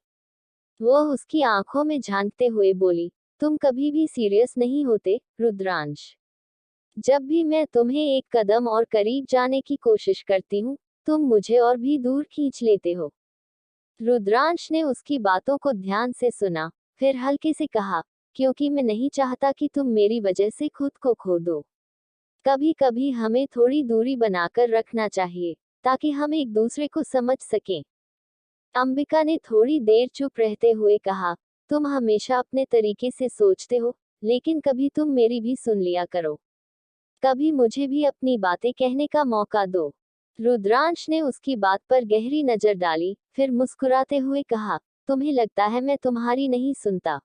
वो उसकी आंखों में झांकते हुए बोली, तुम कभी भी सीरियस नहीं होते, रुद्रांश। जब भी मैं तुम्हें एक कदम और करीब जाने की कोशिश करती हूँ, तुम मुझे और भी दूर खींच लेते हो। रुद्रांश ने उसकी बातों को ध्यान से सुना, फिर हल्के से कहा, क्योंकि मैं नहीं चाहता कि तुम मेरी वजह से खुद को खो दो। कभी कभी हमें थोड़ी दूरी बनाकर रखना चाहिए, ताकि हम एक दूसरे को समझ सकें। अंबिका ने थोड़ी देर चुप रहते हुए कहा, तुम हमेशा अपने तरीके से सोचते हो, लेकिन कभी तुम मेरी भी सुन लिया करो। कभी मुझे भी अपनी बातें कहने का मौका दो। रुद्रांश ने उसकी बात पर गहरी नजर डाली, फिर मुस्कुराते हुए कहा, तुम्हें लगता है मैं तुम्हारी नहीं सुनता।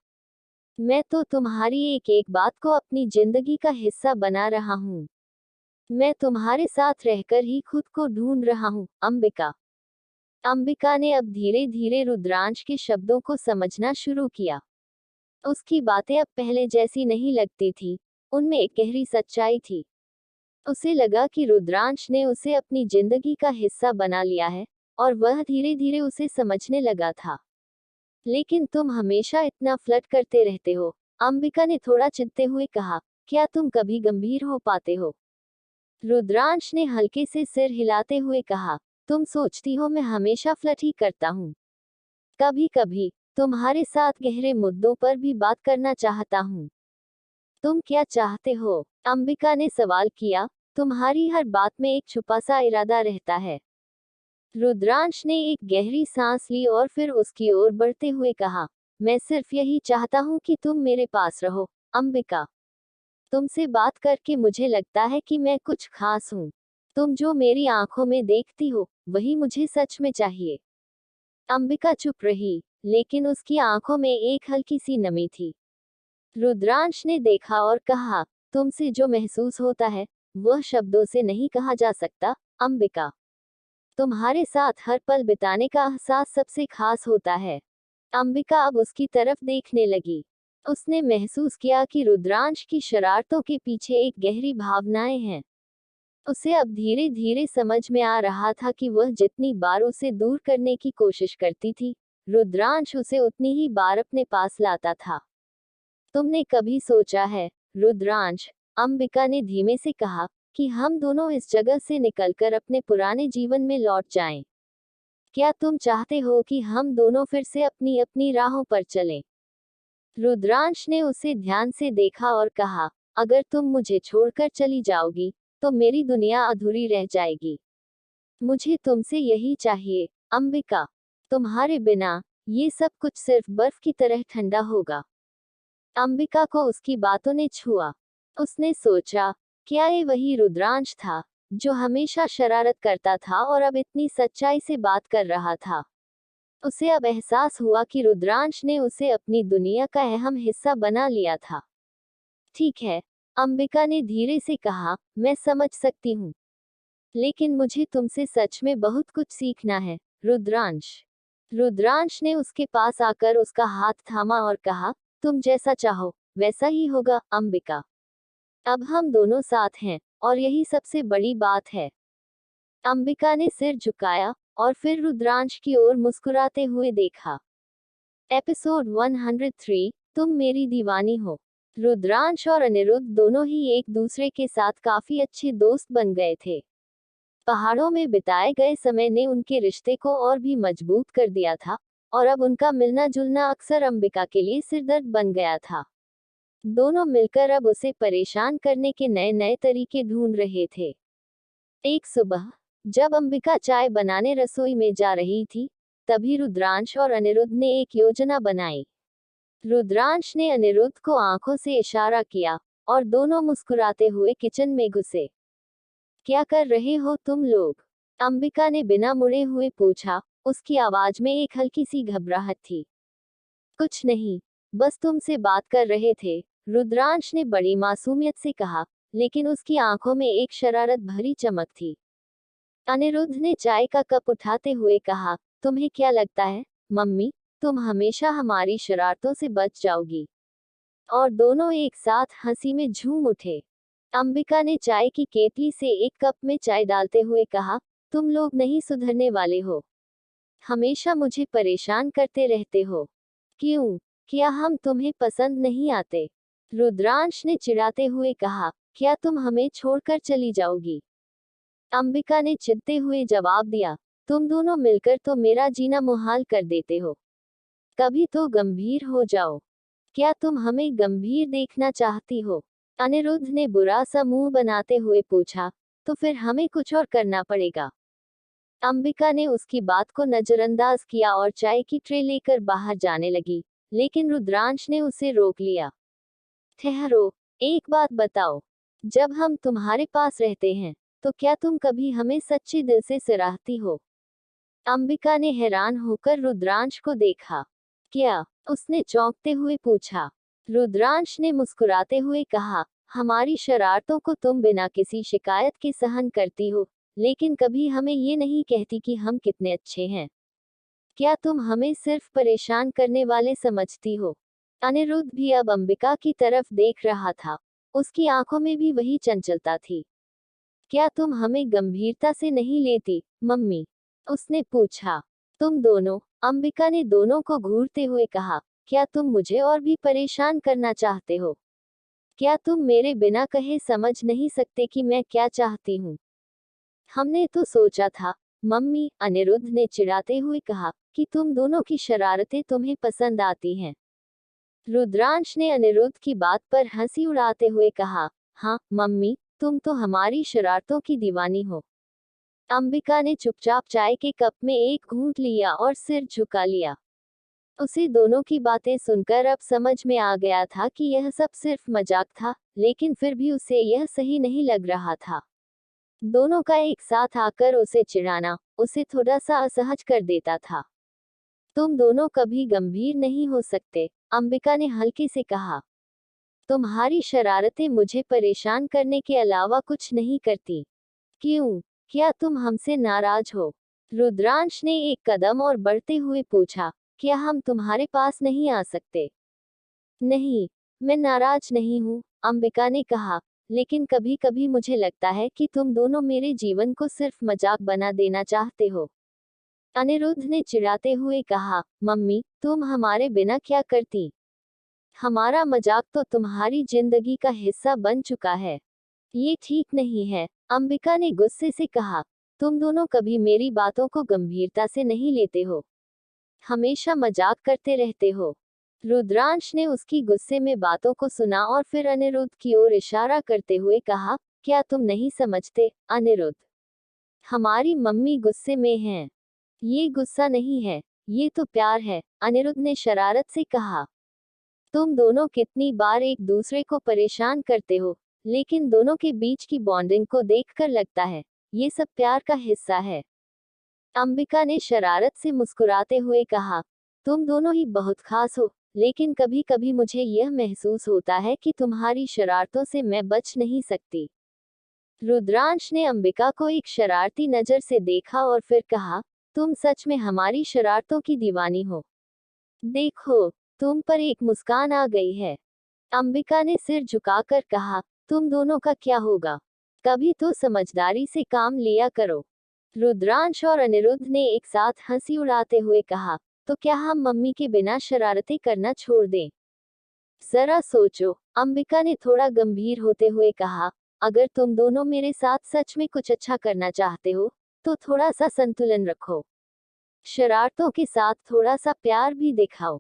मैं तो तुम्हारी एक एक बात को अपनी जिंदगी का हिस्सा बना रहा हूँ। मैं तुम्हारे साथ रहकर ही खुद को ढूंढ रहा हूँ, अंबिका। अंबिका ने अब धीरे धीरे रुद्रांश के शब्दों को समझना शुरू किया। उसकी बातें अब पहले जैसी नहीं लगती थी, उनमें एक गहरी सच्चाई थी। उसे लगा कि रुद्रांश ने उसे अपनी जिंदगी का हिस्सा बना लिया है, और वह धीरे धीरे उसे समझने लगा था। लेकिन तुम हमेशा इतना फ्लर्ट करते रहते हो, अंबिका ने थोड़ा चिढ़ते हुए कहा, क्या तुम कभी गंभीर हो पाते हो? रुद्रांश ने हल्के से सिर हिलाते हुए कहा, तुम सोचती हो मैं हमेशा फ्लर्ट ही करता हूँ। कभी कभी तुम्हारे साथ गहरे मुद्दों पर भी बात करना चाहता हूँ। तुम क्या चाहते हो? अंबिका ने सवाल किया, तुम्हारी हर बात में एक छुपा सा इरादा रहता है। रुद्रांश ने एक गहरी सांस ली और फिर उसकी ओर बढ़ते हुए कहा, मैं सिर्फ यही चाहता हूँ कि तुम मेरे पास रहो, अंबिका। तुमसे बात करके मुझे लगता है कि मैं कुछ खास हूँ। तुम जो मेरी आंखों में देखती हो, वही मुझे सच में चाहिए। अंबिका चुप रही, लेकिन उसकी आंखों में एक हल्की सी नमी थी। रुद्रांश ने देखा और कहा, तुमसे जो महसूस होता है, वह शब्दों से नहीं कहा जा सकता, अंबिका। तुम्हारे साथ हर पल बिताने का एहसास सबसे खास होता है। अंबिका अब उसकी तरफ देखने लगी। उसने महसूस किया कि रुद्रांश की शरारतों के पीछे एक गहरी भावनाएं हैं। उसे अब धीरे धीरे समझ में आ रहा था कि वह जितनी बार उसे दूर करने की कोशिश करती थी, रुद्रांश उसे उतनी ही बार अपने पास लाता था। तुमने कभी सोचा है, रुद्रांश, अंबिका ने धीमे से कहा, कि हम दोनों इस जगह से निकलकर अपने पुराने जीवन में लौट जाएं? क्या तुम चाहते हो कि हम दोनों फिर से अपनी अपनी राहों पर चलें? रुद्रांश ने उसे ध्यान से देखा और कहा, अगर तुम मुझे छोड़कर चली जाओगी, तो मेरी दुनिया अधूरी रह जाएगी। मुझे तुमसे यही चाहिए, अंबिका। तुम्हारे बिना ये सब कुछ सिर्फ बर्फ की तरह ठंडा होगा। अंबिका को उसकी बातों ने छुआ। उसने सोचा, क्या ये वही रुद्रांश था, जो हमेशा शरारत करता था और अब इतनी सच्चाई से बात कर रहा था? उसे अब एहसास हुआ कि रुद्रांश ने उसे अपनी दुनिया का अहम हिस्सा बना लिया था। ठीक है, अंबिका ने धीरे से कहा, मैं समझ सकती हूँ। लेकिन मुझे तुमसे सच में बहुत कुछ सीखना है, रुद्रांश। रुद्रांश ने उसके पास आकर उसका हाथ थामा और कहा, तुम जैसा चाहो, वैसा ही होगा, अंबिका। अब हम दोनों साथ हैं, और यही सबसे बड़ी बात है। अंबिका ने सिर झुकाया, और फिर रुद्रांश की ओर मुस्कुराते हुए देखा। एपिसोड 103, तुम मेरी दीवानी हो। रुद्रांश और अनिरुद्ध दोनों ही एक दूसरे के साथ काफी अच्छे दोस्त बन गए थे। पहाड़ों में बिताए गए समय ने उनके रिश्ते को और भी मजबूत कर दिया था, और अब उनका मिलना जुलना अक्सर अंबिका के लिए सिरदर्द बन गया था। दोनों मिलकर अब उसे परेशान करने के नए नए तरीके ढूंढ रहे थे। एक सुबह, जब अंबिका चाय बनाने रसोई में जा रही थी, तभी रुद्रांश और अनिरुद्ध ने एक योजना बनाई। रुद्रांश ने अनिरुद्ध को आंखों से इशारा किया, और दोनों मुस्कुराते हुए किचन में घुसे। क्या कर रहे हो तुम लोग? अंबिका ने बिना मुड़े हुए पूछा, उसकी आवाज में एक हल्की सी घबराहट थी। कुछ नहीं, बस तुमसे बात कर रहे थे, रुद्रांश ने बड़ी मासूमियत से कहा, लेकिन उसकी आंखों में एक शरारत भरी चमक थी। अनिरुद्ध ने चाय का कप उठाते हुए कहा, तुम्हें क्या लगता है मम्मी, तुम हमेशा हमारी शरारतों से बच जाओगी? और दोनों एक साथ हंसी में झूम उठे। अंबिका ने चाय की केतली से एक कप में चाय डालते हुए कहा, तुम लोग नहीं सुधरने वाले हो, हमेशा मुझे परेशान करते रहते हो। क्यों? क्या हम तुम्हें पसंद नहीं आते? रुद्रांश ने चिढ़ाते हुए कहा, क्या तुम हमें छोड़कर चली जाओगी? अंबिका ने चिढ़ते हुए जवाब दिया, तुम दोनों मिलकर तो मेरा जीना मुहाल कर देते हो। कभी तो गंभीर हो जाओ। क्या तुम हमें गंभीर देखना चाहती हो? अनिरुद्ध ने बुरा सा मुंह बनाते हुए पूछा, तो फिर हमें कुछ और करना पड़ेगा। अंबिका ने उसकी बात को नजरअंदाज किया और चाय की ट्रे लेकर बाहर जाने लगी, लेकिन रुद्रांश ने उसे रोक लिया। ठहरो, एक बात बताओ, जब हम तुम्हारे पास रहते हैं, तो क्या तुम कभी हमें सच्चे दिल से सराहती हो? अंबिका ने हैरान होकर रुद्रांश को देखा। क्या? उसने चौंकते हुए पूछा। रुद्रांश ने मुस्कुराते हुए कहा, हमारी शरारतों को तुम बिना किसी शिकायत के सहन करती हो, लेकिन कभी हमें ये नहीं कहती कि हम कितने अच्छे हैं। क्या तुम हमें सिर्फ परेशान करने वाले समझती हो? अनिरुद्ध भी अब अंबिका की तरफ देख रहा था। उसकी आंखों में भी वही चंचलता थी। क्या तुम हमें गंभीरता से नहीं लेती, मम्मी? उसने पूछा। तुम दोनों, अंबिका ने दोनों को घूरते हुए कहा, क्या तुम मुझे और भी परेशान करना चाहते हो? क्या तुम मेरे बिना कहे समझ नहीं सकते कि मैं क्या चाहती हूँ? हमने तो सोचा था, मम्मी, अनिरुद्ध ने चिढ़ाते हुए कहा, कि तुम दोनों की शरारतें तुम्हें पसंद आती हैं। रुद्रांश ने अनिरुद्ध की बात पर हंसी उड़ाते हुए कहा, हाँ मम्मी, तुम तो हमारी शरारतों की दीवानी हो। अंबिका ने चुपचाप चाय के कप में एक घूंट लिया और सिर झुका लिया। उसे दोनों की बातें सुनकर अब समझ में आ गया था कि यह सब सिर्फ मजाक था, लेकिन फिर भी उसे यह सही नहीं लग रहा था। दोनों का एक साथ आकर उसे चिढ़ाना, उसे थोड़ा सा असहज कर देता था। तुम दोनों कभी गंभीर नहीं हो सकते, अंबिका ने हल्के से कहा। तुम्हारी शरारतें मुझे परेशान करने के अलावा कुछ नहीं करती। क्यों? क्या तुम हमसे नाराज हो? रुद्रांश ने एक कदम और बढ़ते हुए पूछा, क्या हम तुम्हारे पास नहीं आ सकते? नहीं, मैं नाराज नहीं हूँ, अंबिका ने कहा, लेकिन कभी कभी मुझे लगता है कि तुम दोनों मेरे जीवन को सिर्फ मजाक बना देना चाहते हो। अनिरुद्ध ने चिढ़ाते हुए कहा, मम्मी, तुम हमारे बिना क्या करती? हमारा मजाक तो तुम्हारी जिंदगी का हिस्सा बन चुका है। ये ठीक नहीं है, अंबिका ने गुस्से से कहा। तुम दोनों कभी मेरी बातों को गंभीरता से नहीं लेते हो, हमेशा मजाक करते रहते हो। रुद्रांश ने उसकी गुस्से में बातों को सुना और फिर अनिरुद्ध की ओर इशारा करते हुए कहा, क्या तुम नहीं समझते, अनिरुद्ध? हमारी मम्मी गुस्से में हैं। ये गुस्सा नहीं है, ये तो प्यार है, अनिरुद्ध ने शरारत से कहा। तुम दोनों कितनी बार एक दूसरे को परेशान करते हो, लेकिन दोनों के बीच की बॉन्डिंग को देखकर लगता है, ये सब प्यार का हिस्सा है। अंबिका ने शरारत से मुस्कुराते हुए कहा, तुम दोनों ही बहुत खास हो, लेकिन कभी कभी मुझे यह महसूस होता है कि तुम्हारी शरारतों से मैं बच नहीं सकती। रुद्रांश ने अंबिका को एक शरारती नजर से देखा और फिर कहा, तुम सच में हमारी शरारतों की दीवानी हो। देखो, तुम पर एक मुस्कान आ गई है। अंबिका ने सिर झुकाकर कहा, तुम दोनों का क्या होगा? कभी तो समझदारी से काम लिया करो। रुद्रांश और अनिरुद्ध ने एक साथ हंसी उड़ाते हुए कहा, तो क्या हम मम्मी के बिना शरारतें करना छोड़ दें? जरा सोचो, अंबिका ने थोड़ा गंभीर होते हुए कहा, अगर तुम दोनों मेरे साथ सच में कुछ अच्छा करना चाहते हो, तो थोड़ा सा संतुलन रखो। शरारतों के साथ थोड़ा सा प्यार भी दिखाओ।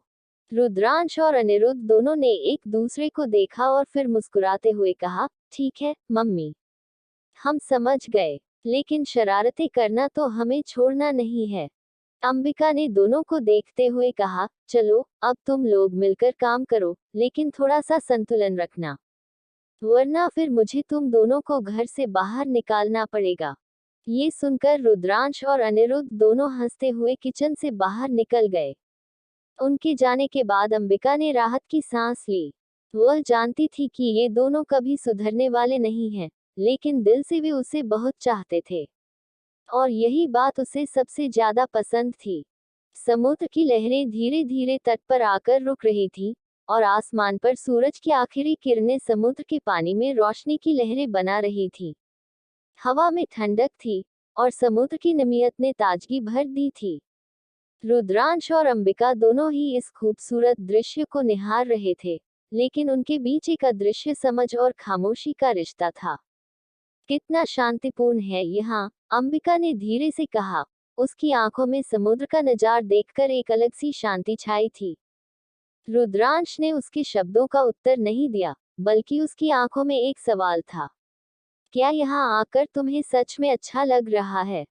रुद्रांश और अनिरुद्ध दोनों ने एक दूसरे को देखा और फिर मुस्कुराते हुए कहा, ठीक है मम्मी, हम समझ गए, लेकिन शरारतें करना तो हमें छोड़ना नहीं है। अंबिका ने दोनों को देखते हुए कहा, चलो, अब तुम लोग मिलकर काम करो, लेकिन थोड़ा सा संतुलन रखना, वरना फिर मुझे तुम दोनों को घर से बाहर निकालना पड़ेगा। ये सुनकर रुद्रांश और अनिरुद्ध दोनों हंसते हुए किचन से बाहर निकल गए। उनके जाने के बाद अंबिका ने राहत की सांस ली। वह जानती थी कि ये दोनों कभी सुधरने वाले नहीं हैं, लेकिन दिल से वे उसे बहुत चाहते थे। और यही बात उसे सबसे ज्यादा पसंद थी। समुद्र की लहरें धीरे धीरे तट पर आकर रुक रही थीं, और आसमान पर सूरज की आखिरी किरणें समुद्र के पानी में रोशनी की लहरें बना रही थीं। हवा में ठंडक थी, और समुद्र की नमियत ने ताजगी भर दी थी। रुद्रांश और अंबिका दोनों ही इस खूबसूरत दृश्य को निहार रहे थे, लेकिन उनके बीच एक अदृश्य समझ और खामोशी का रिश्ता था। कितना शांतिपूर्ण है यहाँ, अंबिका ने धीरे से कहा। उसकी आंखों में समुद्र का नजारा देखकर एक अलग सी शांति छाई थी। रुद्रांश ने उसके शब्दों का उत्तर नहीं दिया, बल्कि उसकी आंखों में एक सवाल था। क्या यहाँ आकर तुम्हें सच में अच्छा लग रहा है?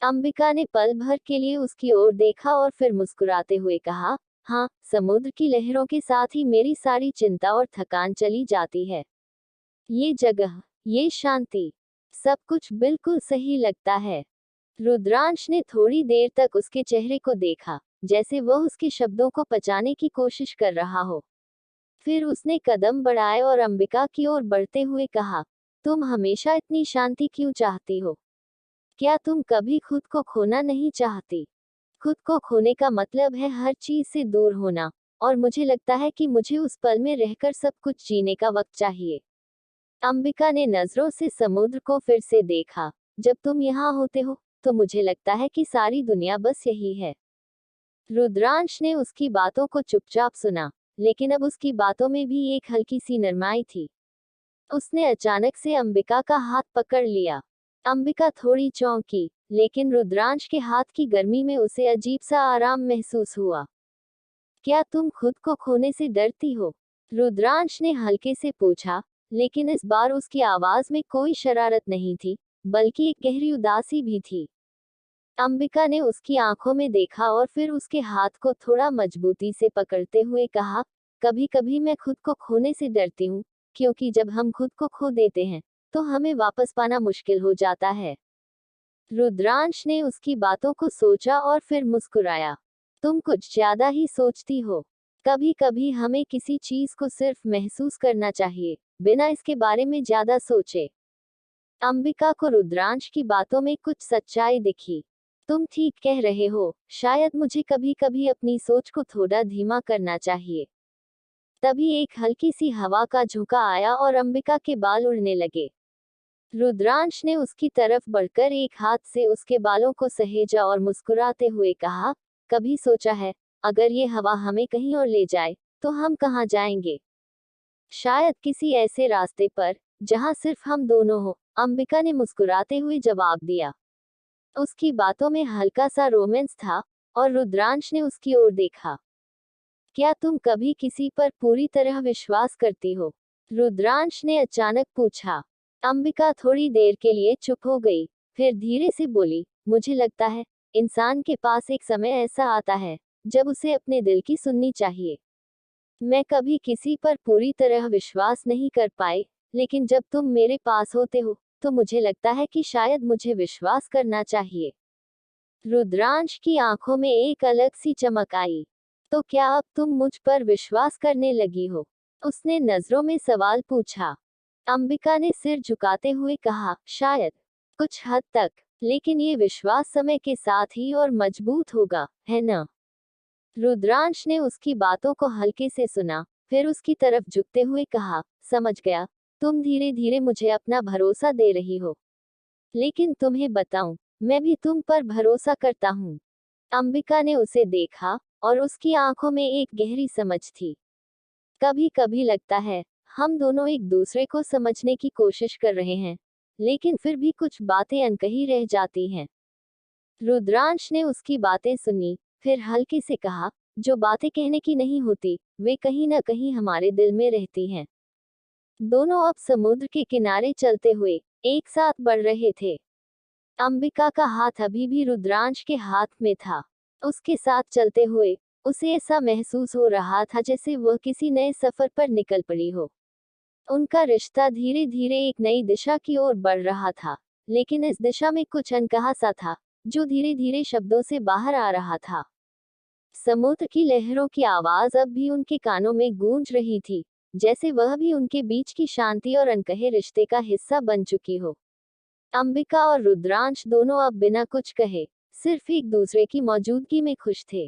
अंबिका ने पल भर के लिए उसकी ओर देखा और फिर मुस्कुराते हुए कहा, हाँ, समुद्र की लहरों के साथ ही मेरी सारी चिंता और थकान चली जाती है। ये जगह, ये शांति, सब कुछ बिल्कुल सही लगता है। रुद्रांश ने थोड़ी देर तक उसके चेहरे को देखा, जैसे वह उसके शब्दों को पचाने की कोशिश कर रहा हो। फिर उसने कदम बढ़ाए और अंबिका की ओर बढ़ते हुए कहा, तुम हमेशा इतनी शांति क्यों चाहती हो? क्या तुम कभी खुद को खोना नहीं चाहती? खुद को खोने का मतलब है हर चीज से दूर होना, और मुझे लगता है कि मुझे उस पल में रहकर सब कुछ जीने का वक्त चाहिए। अंबिका ने नजरों से समुद्र को फिर से देखा। जब तुम यहाँ होते हो, तो मुझे लगता है कि सारी दुनिया बस यही है। रुद्रांश ने उसकी बातों को चुपचाप सुना, लेकिन अब उसकी बातों में भी एक हल्की सी नरमाई थी। उसने अचानक से अंबिका का हाथ पकड़ लिया। अंबिका थोड़ी चौंकी, लेकिन रुद्रांश के हाथ की गर्मी में उसे अजीब सा आराम महसूस हुआ। क्या तुम खुद को खोने से डरती हो? रुद्रांश ने हल्के से पूछा, लेकिन इस बार उसकी आवाज में कोई शरारत नहीं थी, बल्कि एक गहरी उदासी भी थी। अंबिका ने उसकी आंखों में देखा और फिर उसके हाथ को थोड़ा मजबूती से पकड़ते हुए कहा, कभी कभी मैं खुद को खोने से डरती हूँ, क्योंकि जब हम खुद को खो देते हैं, तो हमें वापस पाना मुश्किल हो जाता है। रुद्रांश ने उसकी बातों को सोचा और फिर मुस्कुराया। तुम कुछ ज्यादा ही सोचती हो। कभी कभी हमें किसी चीज को सिर्फ महसूस करना चाहिए, बिना इसके बारे में ज्यादा सोचे। अंबिका को रुद्रांश की बातों में कुछ सच्चाई दिखी। तुम ठीक कह रहे हो, शायद मुझे कभी कभी अपनी सोच को थोड़ा धीमा करना चाहिए। तभी एक हल्की सी हवा का झोंका आया और अंबिका के बाल उड़ने लगे। रुद्रांश ने उसकी तरफ बढ़कर एक हाथ से उसके बालों को सहेजा और मुस्कुराते हुए कहा, कभी सोचा है, अगर ये हवा हमें कहीं और ले जाए, तो हम कहाँ जाएंगे? शायद किसी ऐसे रास्ते पर, जहाँ सिर्फ हम दोनों हो, अंबिका ने मुस्कुराते हुए जवाब दिया। उसकी बातों में हल्का सा रोमांस था, और रुद्रांश ने उसकी ओर देखा। क्या तुम कभी किसी पर पूरी तरह विश्वास करती हो? रुद्रांश ने अचानक पूछा। अंबिका थोड़ी देर के लिए चुप हो गई, फिर धीरे से बोली, मुझे लगता है, इंसान के पास एक समय ऐसा आता है, जब उसे अपने दिल की सुननी चाहिए। मैं कभी किसी पर पूरी तरह विश्वास नहीं कर पाई, लेकिन जब तुम मेरे पास होते हो, तो मुझे लगता है कि शायद मुझे विश्वास करना चाहिए। रुद्रांश की आंखों में एक अलग सी चमक आई। तो क्या अब तुम मुझ पर विश्वास करने लगी हो? उसने नजरों में सवाल पूछा। अंबिका ने सिर झुकाते हुए कहा, शायद, कुछ हद तक, लेकिन ये विश्वास समय के साथ ही और मजबूत होगा, है ना? रुद्रांश ने उसकी बातों को हल्के से सुना, फिर उसकी तरफ झुकते हुए कहा, समझ गया, तुम धीरे धीरे मुझे अपना भरोसा दे रही हो। लेकिन तुम्हें बताऊं, मैं भी तुम पर भरोसा करता हूँ। अंबिका ने उसे देखा, और उसकी आंखों में एक गहरी समझ थी। कभी कभी लगता है, हम दोनों एक दूसरे को समझने की कोशिश कर रहे हैं, लेकिन फिर भी कुछ बातें अनकही रह जाती हैं। रुद्रांश ने उसकी बातें सुनी, फिर हल्के से कहा, जो बातें कहने की नहीं होती, वे कहीं न कहीं हमारे दिल में रहती हैं। दोनों अब समुद्र के किनारे चलते हुए एक साथ बढ़ रहे थे। अंबिका का हाथ अभी भी रुद्रांश के हाथ में था। उसके साथ चलते हुए उसे ऐसा महसूस हो रहा था जैसे वह किसी नए सफर पर निकल पड़ी हो। उनका रिश्ता धीरे धीरे एक नई दिशा की ओर बढ़ रहा था, लेकिन इस दिशा में कुछ अनकहा सा था, जो धीरे धीरे शब्दों से बाहर आ रहा था। समुद्र की लहरों की आवाज अब भी उनके कानों में गूंज रही थी, जैसे वह भी उनके बीच की शांति और अनकहे रिश्ते का हिस्सा बन चुकी हो। अंबिका और रुद्रांश दोनों अब बिना कुछ कहे सिर्फ एक दूसरे की मौजूदगी में खुश थे।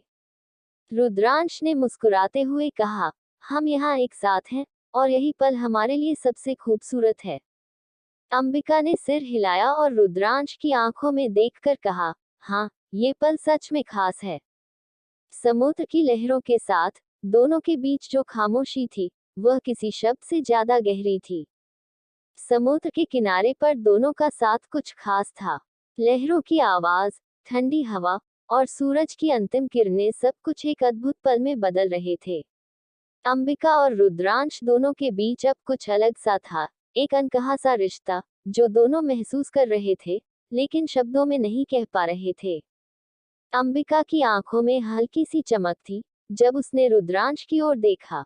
रुद्रांश ने मुस्कुराते हुए कहा, हम यहाँ एक साथ हैं और यही पल हमारे लिए सबसे खूबसूरत है। अंबिका ने सिर हिलाया और रुद्रांश की आंखों में देखकर कहा, हाँ, ये पल सच में खास है। समुद्र की लहरों के साथ दोनों के बीच जो खामोशी थी, वह किसी शब्द से ज्यादा गहरी थी। समुद्र के किनारे पर दोनों का साथ कुछ खास था। लहरों की आवाज, ठंडी हवा और सूरज की अंतिम किरणें सब कुछ एक अद्भुत पल में बदल रहे थे। अंबिका और रुद्रांश दोनों के बीच अब कुछ अलग सा था, एक अनकहा सा रिश्ता जो दोनों महसूस कर रहे थे, लेकिन शब्दों में नहीं कह पा रहे थे। अंबिका की आंखों में हल्की सी चमक थी जब उसने रुद्रांश की ओर देखा।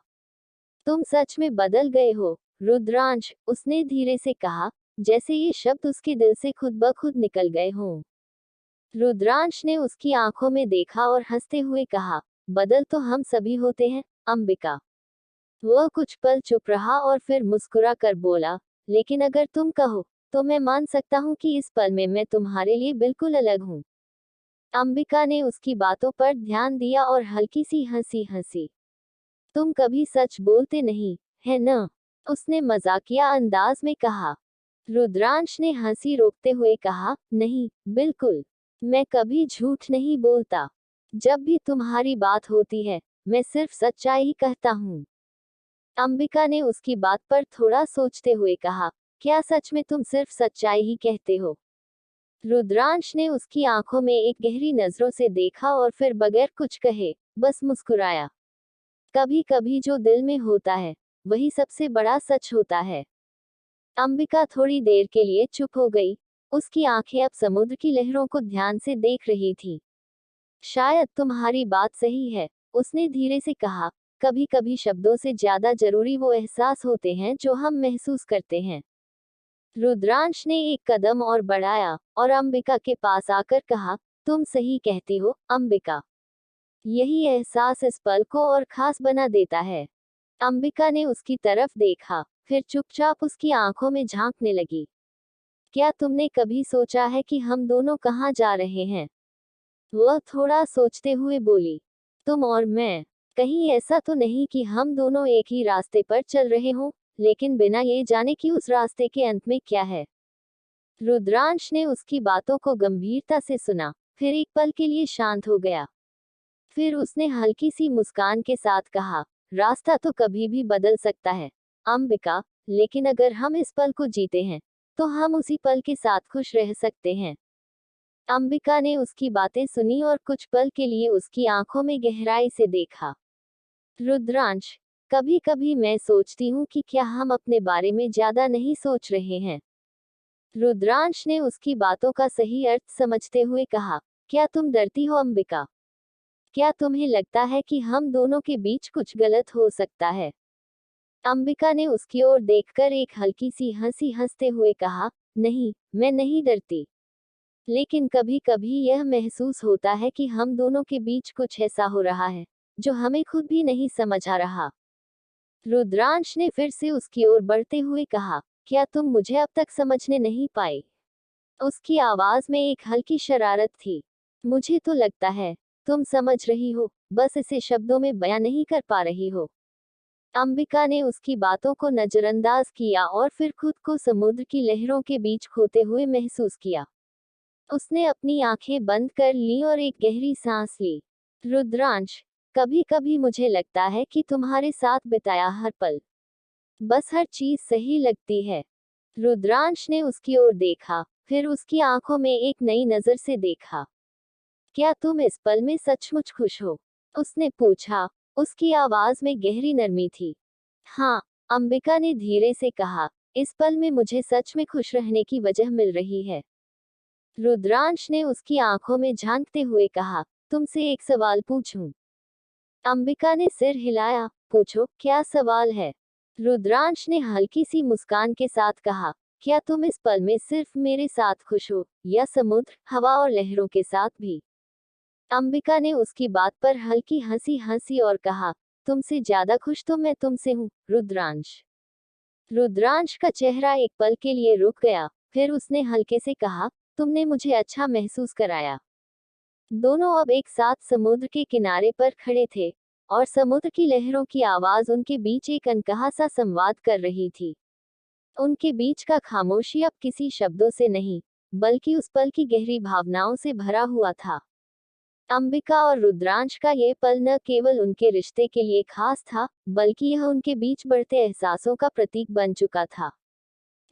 तुम सच में बदल गए हो, रुद्रांश, उसने धीरे से कहा, जैसे ये शब्द उसके दिल से खुद ब खुद निकल गए हों। रुद्रांश ने उसकी आंखों में देखा और हंसते हुए कहा, बदल तो हम सभी होते हैं, अंबिका। वह कुछ पल चुप रहा और फिर मुस्कुरा कर बोला, लेकिन अगर तुम कहो तो मैं मान सकता हूँ कि इस पल में मैं तुम्हारे लिए बिल्कुल अलग हूँ। अंबिका ने उसकी बातों पर ध्यान दिया और हल्की सी हंसी हंसी। तुम कभी सच बोलते नहीं, है न? उसने मजाकिया अंदाज में कहा। रुद्रांश ने हंसी रोकते हुए कहा, नहीं, बिल्कुल। मैं कभी झूठ नहीं बोलता। जब भी तुम्हारी बात होती है, मैं सिर्फ सच्चाई ही कहता हूँ। अंबिका ने उसकी बात पर थोड़ा सोचते हुए कहा, क्या सच में तुम सिर्फ सच्चाई ही कहते हो? रुद्रांश ने उसकी आंखों में एक गहरी नजरों से देखा और फिर बगैर कुछ कहे बस मुस्कुराया। कभी कभी जो दिल में होता है वही सबसे बड़ा सच होता है। अंबिका थोड़ी देर के लिए चुप हो गई। उसकी आंखें अब समुद्र की लहरों को ध्यान से देख रही थी। शायद तुम्हारी बात सही है, उसने धीरे से कहा। कभी कभी शब्दों से ज्यादा जरूरी वो एहसास होते हैं जो हम महसूस करते हैं। रुद्रांश ने एक कदम और बढ़ाया और अंबिका के पास आकर कहा, तुम सही कहती हो, अंबिका। यही एहसास इस पल को और खास बना देता है। अंबिका ने उसकी तरफ देखा, फिर चुपचाप उसकी आंखों में झांकने लगी। क्या तुमने कभी सोचा है कि हम दोनों कहाँ जा रहे हैं? वह थोड़ा सोचते हुए बोली, तुम और मैं। कहीं ऐसा तो नहीं कि हम दोनों एक ही रास्ते पर चल रहे हों, लेकिन बिना ये जाने कि उस रास्ते के अंत में क्या है। रुद्रांश ने उसकी बातों को गंभीरता से सुना, फिर एक पल के लिए शांत हो गया। फिर उसने हल्की सी मुस्कान के साथ कहा, रास्ता तो कभी भी बदल सकता है, अंबिका, लेकिन अगर हम इस पल को जीते हैं, तो हम उसी पल के साथ खुश रह सकते हैं। अंबिका ने उसकी बातें सुनी और कुछ पल के लिए उसकी आंखों में गहराई से देखा। रुद्रांश, कभी कभी मैं सोचती हूँ कि क्या हम अपने बारे में ज्यादा नहीं सोच रहे हैं। रुद्रांश ने उसकी बातों का सही अर्थ समझते हुए कहा, क्या तुम डरती हो अंबिका? क्या तुम्हें लगता है कि हम दोनों के बीच कुछ गलत हो सकता है? अंबिका ने उसकी ओर देखकर एक हल्की सी हंसी हंसते हुए कहा, नहीं, मैं नहीं डरती। लेकिन कभी कभी यह महसूस होता है कि हम दोनों के बीच कुछ ऐसा हो रहा है जो हमें खुद भी नहीं समझ आ रहा। रुद्रांश ने फिर से उसकी ओर बढ़ते हुए कहा, क्या तुम मुझे अब तक समझने नहीं पाए? उसकी आवाज में एक हल्की शरारत थी। मुझे तो लगता है तुम समझ रही हो, बस इसे शब्दों में बयां नहीं कर पा रही हो। अंबिका ने उसकी बातों को नजरअंदाज किया और फिर खुद को समुद्र की लहरों के बीच खोते हुए महसूस किया। उसने अपनी आंखें बंद कर ली और एक गहरी सांस ली। रुद्रांश, कभी कभी मुझे लगता है कि तुम्हारे साथ बिताया हर पल, बस हर चीज सही लगती है। रुद्रांश ने उसकी ओर देखा, फिर उसकी आंखों में एक नई नजर से देखा। क्या तुम इस पल में सचमुच खुश हो? उसने पूछा। उसकी आवाज में गहरी नरमी थी। हाँ, अंबिका ने धीरे से कहा, इस पल में मुझे सच में खुश रहने की वजह मिल रही है। रुद्रांश ने उसकी आंखों में झांकते हुए कहा, तुमसे एक सवाल पूछूं? अंबिका ने सिर हिलाया। पूछो, क्या सवाल है? रुद्रांश ने हल्की सी मुस्कान के साथ कहा, क्या तुम इस पल में सिर्फ मेरे साथ खुश हो, या समुद्र, हवा और लहरों के साथ भी? अंबिका ने उसकी बात पर हल्की हंसी हंसी और कहा, तुमसे ज्यादा खुश तो मैं तुमसे हूँ, रुद्रांश। रुद्रांश का चेहरा एक पल के लिए रुक गया, फिर उसने हल्के से कहा, तुमने मुझे अच्छा महसूस कराया। दोनों अब एक साथ समुद्र के किनारे पर खड़े थे, और समुद्र की लहरों की आवाज उनके बीच एक अनकहा सा संवाद कर रही थी। उनके बीच का खामोशी अब किसी शब्दों से नहीं, बल्कि उस पल की गहरी भावनाओं से भरा हुआ था। अंबिका और रुद्रांश का ये पल न केवल उनके रिश्ते के लिए खास था, बल्कि यह उनके बीच बढ़ते एहसासों का प्रतीक बन चुका था।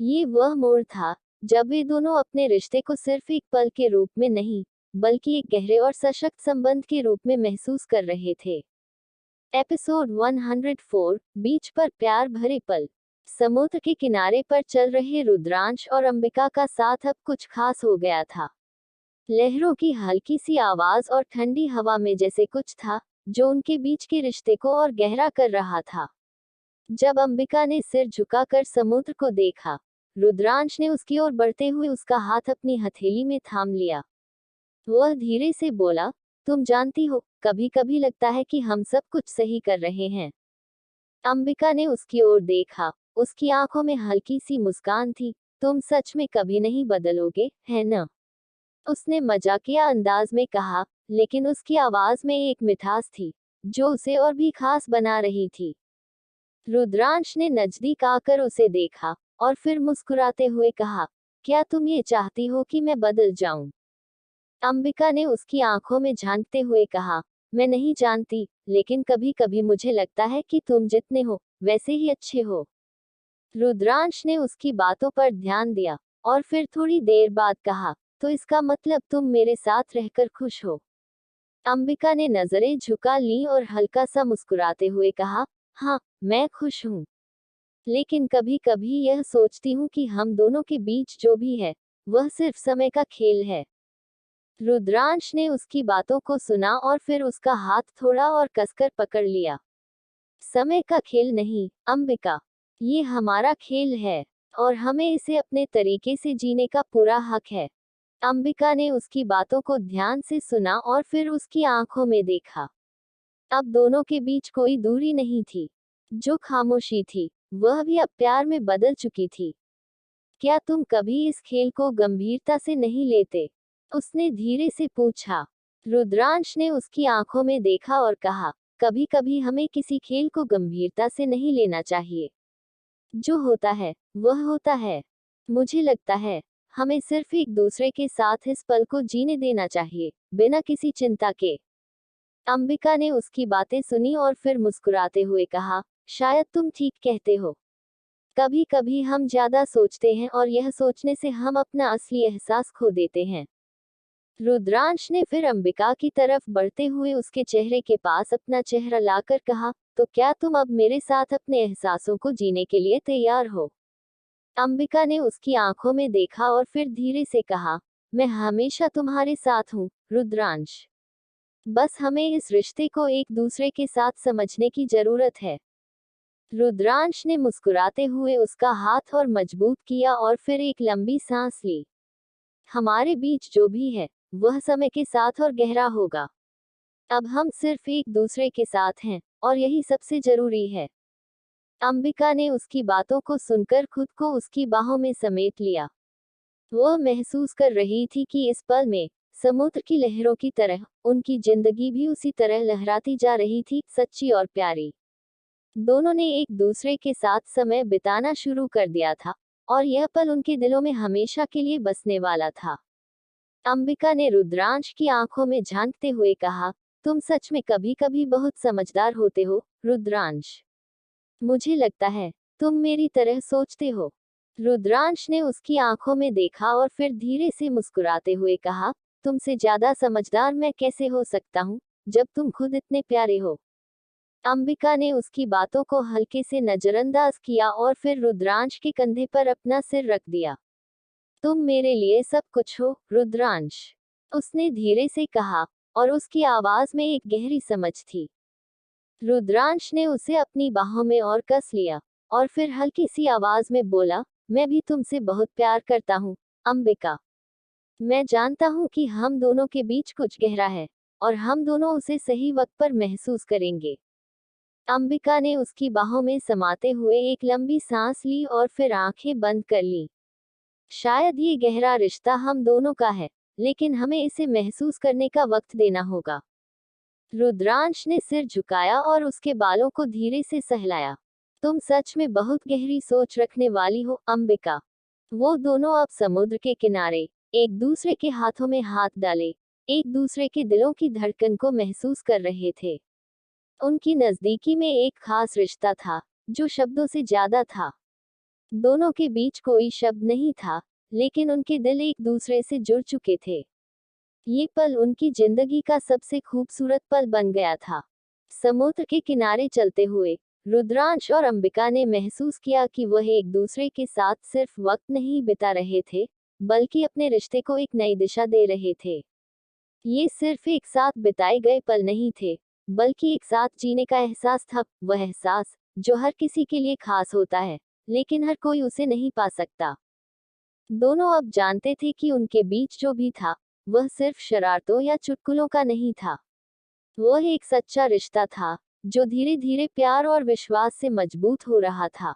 ये वह मोड़ था जब वे दोनों अपने रिश्ते को सिर्फ एक पल के रूप में नहीं, बल्कि एक गहरे और सशक्त संबंध के रूप में महसूस कर रहे थे। एपिसोड 104, बीच पर प्यार भरे पल। समुद्र के किनारे पर चल रहे रुद्रांश और अंबिका का साथ अब कुछ खास हो गया था। लहरों की हल्की सी आवाज और ठंडी हवा में जैसे कुछ था जो उनके बीच के रिश्ते को और गहरा कर रहा था। जब अंबिका ने सिर झुकाकर समुद्र को देखा, रुद्रांश ने उसकी ओर बढ़ते हुए उसका हाथ अपनी हथेली में थाम लिया। वह धीरे से बोला, तुम जानती हो, कभी कभी लगता है कि हम सब कुछ सही कर रहे हैं। अंबिका ने उसकी ओर देखा, उसकी आंखों में हल्की सी मुस्कान थी। तुम सच में कभी नहीं बदलोगे, है न? उसने मजाकिया अंदाज में कहा, लेकिन उसकी आवाज में एक मिठास थी जो उसे और भी खास बना रही थी। रुद्रांश ने नजदीक आकर उसे देखा और फिर मुस्कुराते हुए कहा, क्या तुम ये चाहती हो कि मैं बदल जाऊं? अंबिका ने उसकी आंखों में झांकते हुए कहा, मैं नहीं जानती, लेकिन कभी कभी मुझे लगता है कि तुम जितने हो वैसे ही अच्छे हो। रुद्रांश ने उसकी बातों पर ध्यान दिया और फिर थोड़ी देर बाद कहा, तो इसका मतलब तुम मेरे साथ रहकर खुश हो? अंबिका ने नजरें झुका ली और हल्का सा मुस्कुराते हुए कहा, हाँ, मैं खुश हूँ। लेकिन कभी कभी यह सोचती हूँ कि हम दोनों के बीच जो भी है वह सिर्फ समय का खेल है। रुद्रांश ने उसकी बातों को सुना और फिर उसका हाथ थोड़ा और कसकर पकड़ लिया। समय का खेल नहीं, अंबिका, ये हमारा खेल है, और हमें इसे अपने तरीके से जीने का पूरा हक है। अंबिका ने उसकी बातों को ध्यान से सुना और फिर उसकी आंखों में देखा। अब दोनों के बीच कोई दूरी नहीं थी। जो खामोशी थी, वह भी अब प्यार में बदल चुकी थी। क्या तुम कभी इस खेल को गंभीरता से नहीं लेते? उसने धीरे से पूछा। रुद्रांश ने उसकी आंखों में देखा और कहा, कभी कभी हमें किसी खेल को गंभीरता से नहीं लेना चाहिए। जो होता है वह होता है। मुझे लगता है हमें सिर्फ एक दूसरे के साथ इस पल को जीने देना चाहिए, बिना किसी चिंता के। अंबिका ने उसकी बातें सुनी और फिर मुस्कुराते हुए कहा, शायद तुम ठीक कहते हो। कभी कभी हम ज्यादा सोचते हैं और यह सोचने से हम अपना असली एहसास खो देते हैं। रुद्रांश ने फिर अंबिका की तरफ बढ़ते हुए उसके चेहरे के पास अपना चेहरा लाकर कहा, तो क्या तुम अब मेरे साथ अपने एहसासों को जीने के लिए तैयार हो? अंबिका ने उसकी आंखों में देखा और फिर धीरे से कहा, मैं हमेशा तुम्हारे साथ हूँ, रुद्रांश। बस हमें इस रिश्ते को एक दूसरे के साथ समझने की जरूरत है। रुद्रांश ने मुस्कुराते हुए उसका हाथ और मजबूत किया और फिर एक लंबी सांस ली। हमारे बीच जो भी है वह समय के साथ और गहरा होगा। अब हम सिर्फ एक दूसरे के साथ हैं, और यही सबसे जरूरी है। अंबिका ने उसकी बातों को सुनकर खुद को उसकी बाहों में समेट लिया। वह महसूस कर रही थी कि इस पल में समुद्र की लहरों की तरह उनकी जिंदगी भी उसी तरह लहराती जा रही थी, सच्ची और प्यारी। दोनों ने एक दूसरे के साथ समय बिताना शुरू कर दिया था, और यह पल उनके दिलों में हमेशा के लिए बसने वाला था। अंबिका ने रुद्रांश की आंखों में झांकते हुए कहा, तुम सच में कभी कभी बहुत समझदार होते हो, रुद्रांश। मुझे लगता है तुम मेरी तरह सोचते हो। रुद्रांश ने उसकी आंखों में देखा और फिर धीरे से मुस्कुराते हुए कहा, तुमसे ज्यादा समझदार मैं कैसे हो सकता हूँ, जब तुम खुद इतने प्यारे हो। अंबिका ने उसकी बातों को हल्के से नजरअंदाज किया और फिर रुद्रांश के कंधे पर अपना सिर रख दिया। तुम मेरे लिए सब कुछ हो, रुद्रांश, उसने धीरे से कहा, और उसकी आवाज में एक गहरी समझ थी। रुद्रांश ने उसे अपनी बाहों में और कस लिया, और फिर हल्की सी आवाज में बोला, मैं भी तुमसे बहुत प्यार करता हूँ, अंबिका। मैं जानता हूँ कि हम दोनों के बीच कुछ गहरा है, और हम दोनों उसे सही वक्त पर महसूस करेंगे। अंबिका ने उसकी बाहों में समाते हुए एक लंबी सांस ली और फिर आंखें बंद कर ली। शायद ये गहरा रिश्ता हम दोनों का है, लेकिन हमें इसे महसूस करने का वक्त देना होगा। रुद्रांश ने सिर झुकाया और उसके बालों को धीरे से सहलाया। तुम सच में बहुत गहरी सोच रखने वाली हो, अंबिका। वो दोनों अब समुद्र के किनारे, एक दूसरे के हाथों में हाथ डाले, एक दूसरे के दिलों की धड़कन को महसूस कर रहे थे। उनकी नजदीकी में एक खास रिश्ता था, जो शब्दों से ज्यादा था। दोनों के बीच कोई शब्द नहीं था, लेकिन उनके दिल एक दूसरे से जुड़ चुके थे। ये पल उनकी जिंदगी का सबसे खूबसूरत पल बन गया था। समुद्र के किनारे चलते हुए रुद्रांश और अंबिका ने महसूस किया कि वह एक दूसरे के साथ सिर्फ वक्त नहीं बिता रहे थे, बल्कि अपने रिश्ते को एक नई दिशा दे रहे थे। ये सिर्फ एक साथ बिताए गए पल नहीं थे, बल्कि एक साथ जीने का एहसास था, वह एहसास जो हर किसी के लिए खास होता है, लेकिन हर कोई उसे नहीं पा सकता। दोनों अब जानते थे कि उनके बीच जो भी था, वह सिर्फ शरारतों या चुटकुलों का नहीं था। वह एक सच्चा रिश्ता था, जो धीरे धीरे प्यार और विश्वास से मजबूत हो रहा था।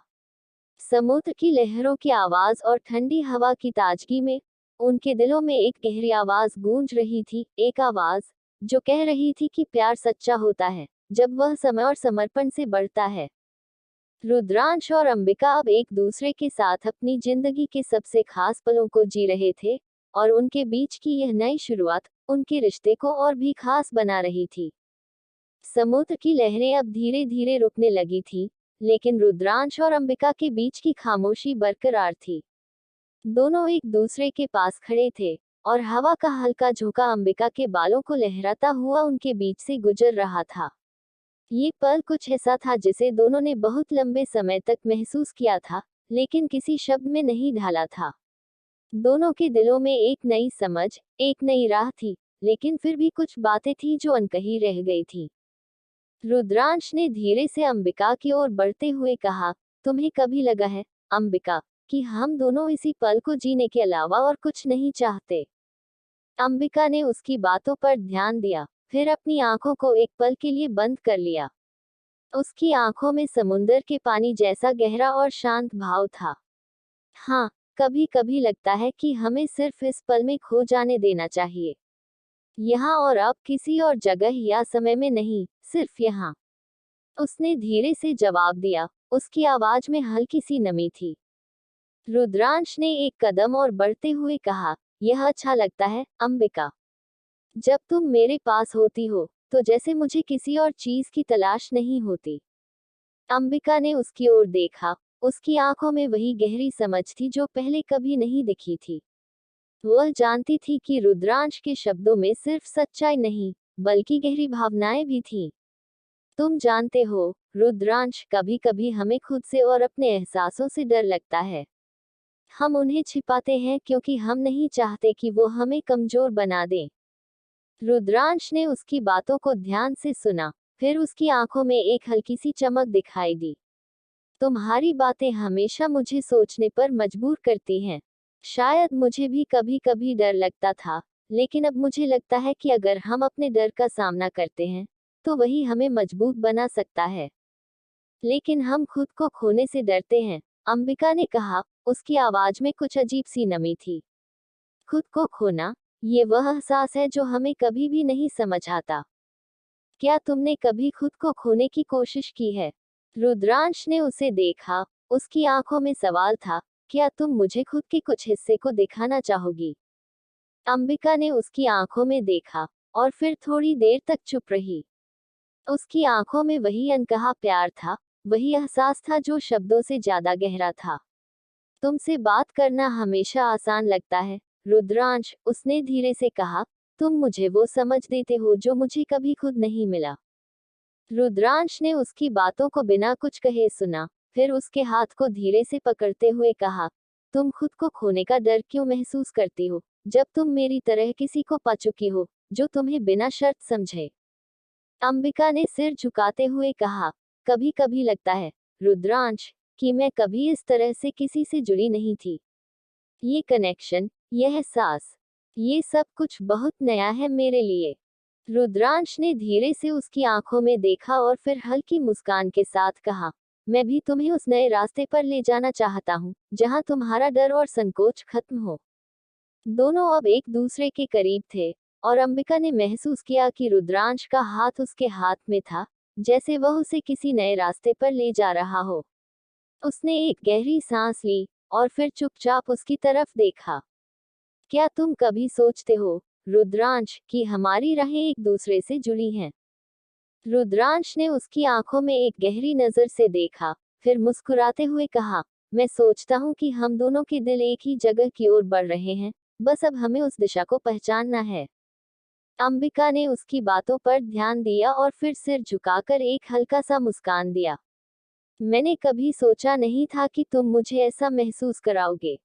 समुद्र की लहरों की आवाज और ठंडी हवा की ताजगी में उनके दिलों में एक गहरी आवाज गूंज रही थी, एक आवाज जो कह रही थी कि प्यार सच्चा होता है जब वह समय और समर्पण से बढ़ता है। रुद्रांश और अंबिका अब एक दूसरे के साथ अपनी जिंदगी के सबसे खास पलों को जी रहे थे, और उनके बीच की यह नई शुरुआत उनके रिश्ते को और भी खास बना रही थी। समुद्र की लहरें अब धीरे धीरे रुकने लगी थी, लेकिन रुद्रांश और अंबिका के बीच की खामोशी बरकरार थी। दोनों एक दूसरे के पास खड़े थे, और हवा का हल्का झोंका अंबिका के बालों को लहराता हुआ उनके बीच से गुजर रहा था। ये पल कुछ ऐसा था जिसे दोनों ने बहुत लंबे समय तक महसूस किया था, लेकिन किसी शब्द में नहीं ढाला था। दोनों के दिलों में एक नई समझ, एक नई राह थी, लेकिन फिर भी कुछ बातें थी जो अनकही रह गई थी। रुद्रांश ने धीरे से अंबिका की ओर बढ़ते हुए कहा, तुम्हें कभी लगा है, अंबिका, कि हम दोनों इसी पल को जीने के अलावा और कुछ नहीं चाहते? अंबिका ने उसकी बातों पर ध्यान दिया, फिर अपनी आंखों को एक पल के लिए बंद कर लिया। उसकी आंखों में समुंदर के पानी जैसा गहरा और शांत भाव था। हाँ, कभी कभी लगता है कि हमें सिर्फ इस पल में खो जाने देना चाहिए। यहाँ और अब, किसी और जगह या समय में नहीं, सिर्फ यहाँ। उसने धीरे से जवाब दिया, उसकी आवाज में हल्की सी नमी थी। रुद्रांश ने एक कदम और बढ़ते हुए कहा, यह अच्छा लगता है, अंबिका। जब तुम मेरे पास होती हो, तो जैसे मुझे किसी और चीज की तलाश नहीं होती। अंबिका ने उसकी ओर देखा। उसकी आंखों में वही गहरी समझ थी जो पहले कभी नहीं दिखी थी। वह जानती थी कि रुद्रांश के शब्दों में सिर्फ सच्चाई नहीं, बल्कि गहरी भावनाएं भी थीं। तुम जानते हो, रुद्रांश, कभी कभी हमें खुद से और अपने एहसासों से डर लगता है। हम उन्हें छिपाते हैं क्योंकि हम नहीं चाहते कि वो हमें कमजोर बना दें। रुद्रांश ने उसकी बातों को ध्यान से सुना, फिर उसकी आंखों में एक हल्की सी चमक दिखाई दी। तुम्हारी बातें हमेशा मुझे सोचने पर मजबूर करती हैं। शायद मुझे भी कभी कभी डर लगता था, लेकिन अब मुझे लगता है कि अगर हम अपने डर का सामना करते हैं, तो वही हमें मजबूत बना सकता है। लेकिन हम खुद को खोने से डरते हैं, अंबिका ने कहा। उसकी आवाज में कुछ अजीब सी नमी थी। खुद को खोना, ये वह एहसास है जो हमें कभी भी नहीं समझ आता। क्या तुमने कभी खुद को खोने की कोशिश की है? रुद्रांश ने उसे देखा। उसकी आंखों में सवाल था, क्या तुम मुझे खुद के कुछ हिस्से को दिखाना चाहोगी? अंबिका ने उसकी आंखों में देखा, और फिर थोड़ी देर तक चुप रही। उसकी आंखों में वही अनकहा प्यार था, वही एहसास था जो शब्दों से ज्यादा गहरा था। तुमसे बात करना हमेशा आसान लगता है, रुद्रांश, उसने धीरे से कहा। तुम मुझे वो समझ देते हो जो मुझे कभी खुद नहीं मिला। रुद्रांश ने उसकी बातों को बिना कुछ कहे सुना, फिर उसके हाथ को धीरे से पकड़ते हुए कहा, तुम खुद को खोने का डर क्यों महसूस करती हो, जब तुम मेरी तरह किसी को पा चुकी हो, जो तुम्हें बिना शर्त समझे? अंबिका ने सिर झुकाते हुए कहा, कभी कभी लगता है, रुद्रांश, कि मैं कभी इस तरह से किसी से जुड़ी नहीं थी। ये कनेक्शन, यह एहसास, ये सब कुछ बहुत नया है मेरे लिए। रुद्रांश ने धीरे से उसकी आंखों में देखा और फिर हल्की मुस्कान के साथ कहा, मैं भी तुम्हें उस नए रास्ते पर ले जाना चाहता हूँ जहाँ तुम्हारा डर और संकोच खत्म हो। दोनों अब एक दूसरे के करीब थे, और अंबिका ने महसूस किया कि रुद्रांश का हाथ उसके हाथ में था, जैसे वह उसे किसी नए रास्ते पर ले जा रहा हो। उसने एक गहरी सांस ली, और फिर चुपचाप उसकी तरफ देखा। क्या तुम कभी सोचते हो, रुद्रांश, कि हमारी राहें एक दूसरे से जुड़ी हैं? रुद्रांश ने उसकी आंखों में एक गहरी नजर से देखा, फिर मुस्कुराते हुए कहा, मैं सोचता हूँ कि हम दोनों के दिल एक ही जगह की ओर बढ़ रहे हैं, बस अब हमें उस दिशा को पहचानना है। अंबिका ने उसकी बातों पर ध्यान दिया और फिर सिर झुकाकर एक हल्का सा मुस्कान दिया। मैंने कभी सोचा नहीं था कि तुम मुझे ऐसा महसूस कराओगे।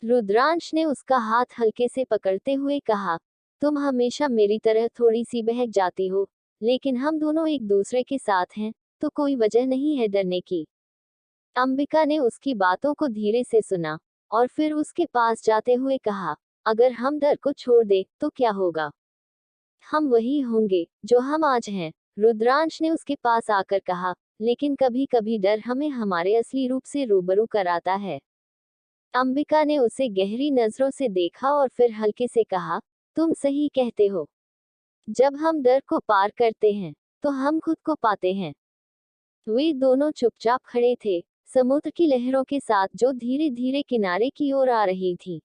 रुद्रांश ने उसका हाथ हल्के से पकड़ते हुए कहा, तुम हमेशा मेरी तरह थोड़ी सी बहक जाती हो, लेकिन हम दोनों एक दूसरे के साथ हैं, तो कोई वजह नहीं है डरने की। अंबिका ने उसकी बातों को धीरे से सुना, और फिर उसके पास जाते हुए कहा, अगर हम डर को छोड़ दे तो क्या होगा? हम वही होंगे जो हम आज हैं। रुद्रांश ने उसके पास आकर कहा, लेकिन कभी कभी डर हमें हमारे असली रूप से रूबरू कराता है। अंबिका ने उसे गहरी नजरों से देखा और फिर हल्के से कहा, तुम सही कहते हो। जब हम डर को पार करते हैं, तो हम खुद को पाते हैं। वे दोनों चुपचाप खड़े थे, समुद्र की लहरों के साथ जो धीरे धीरे किनारे की ओर आ रही थी।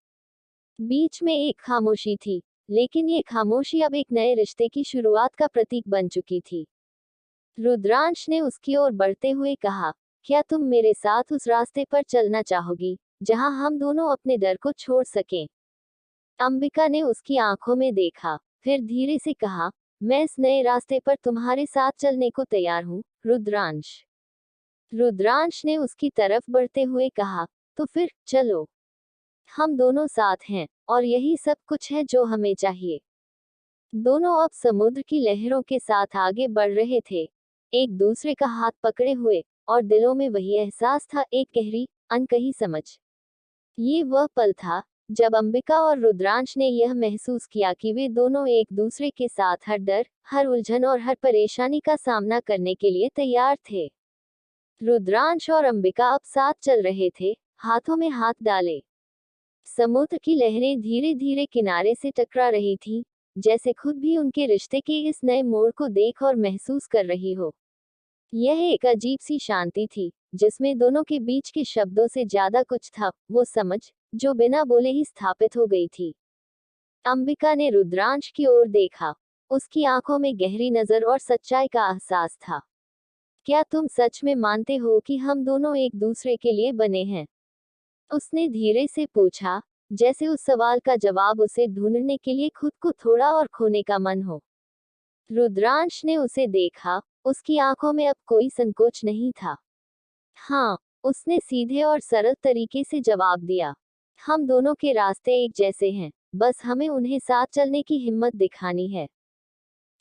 बीच में एक खामोशी थी, लेकिन ये खामोशी अब एक नए रिश्ते की शुरुआत का प्रतीक बन चुकी थी। रुद्रांश ने उसकी ओर बढ़ते हुए कहा, क्या तुम मेरे साथ उस रास्ते पर चलना चाहोगी, जहां हम दोनों अपने डर को छोड़ सकें? अंबिका ने उसकी आंखों में देखा, फिर धीरे से कहा, मैं इस नए रास्ते पर तुम्हारे साथ चलने को तैयार हूँ, रुद्रांश। रुद्रांश ने उसकी तरफ बढ़ते हुए कहा, तो फिर चलो। हम दोनों साथ हैं, और यही सब कुछ है जो हमें चाहिए। दोनों अब समुद्र की लहरों के साथ आगे बढ़ रहे थे, एक दूसरे का हाथ पकड़े हुए, और दिलों में वही एहसास था, एक गहरी, अनकही समझ। ये वह पल था जब अंबिका और रुद्रांश ने यह महसूस किया कि वे दोनों एक दूसरे के साथ हर डर, हर उलझन और हर परेशानी का सामना करने के लिए तैयार थे। रुद्रांश और अंबिका अब साथ चल रहे थे, हाथों में हाथ डाले। समुद्र की लहरें धीरे धीरे किनारे से टकरा रही थी, जैसे खुद भी उनके रिश्ते के इस नए मोड़ को देख और महसूस कर रही हो। यह एक अजीब सी शांति थी, जिसमें दोनों के बीच के शब्दों से ज्यादा कुछ था, वो समझ, जो बिना बोले ही स्थापित हो गई थी। अंबिका ने रुद्रांश की ओर देखा, उसकी आंखों में गहरी नजर और सच्चाई का एहसास था। क्या तुम सच में मानते हो कि हम दोनों एक दूसरे के लिए बने हैं? उसने धीरे से पूछा, जैसे उस सवाल का जवाब उसे ढूंढने के लिए खुद को थोड़ा और खोने का मन हो। रुद्रांश ने उसे देखा, उसकी आंखों में अब कोई संकोच नहीं था। हाँ, उसने सीधे और सरल तरीके से जवाब दिया। हम दोनों के रास्ते एक जैसे हैं, बस हमें उन्हें साथ चलने की हिम्मत दिखानी है।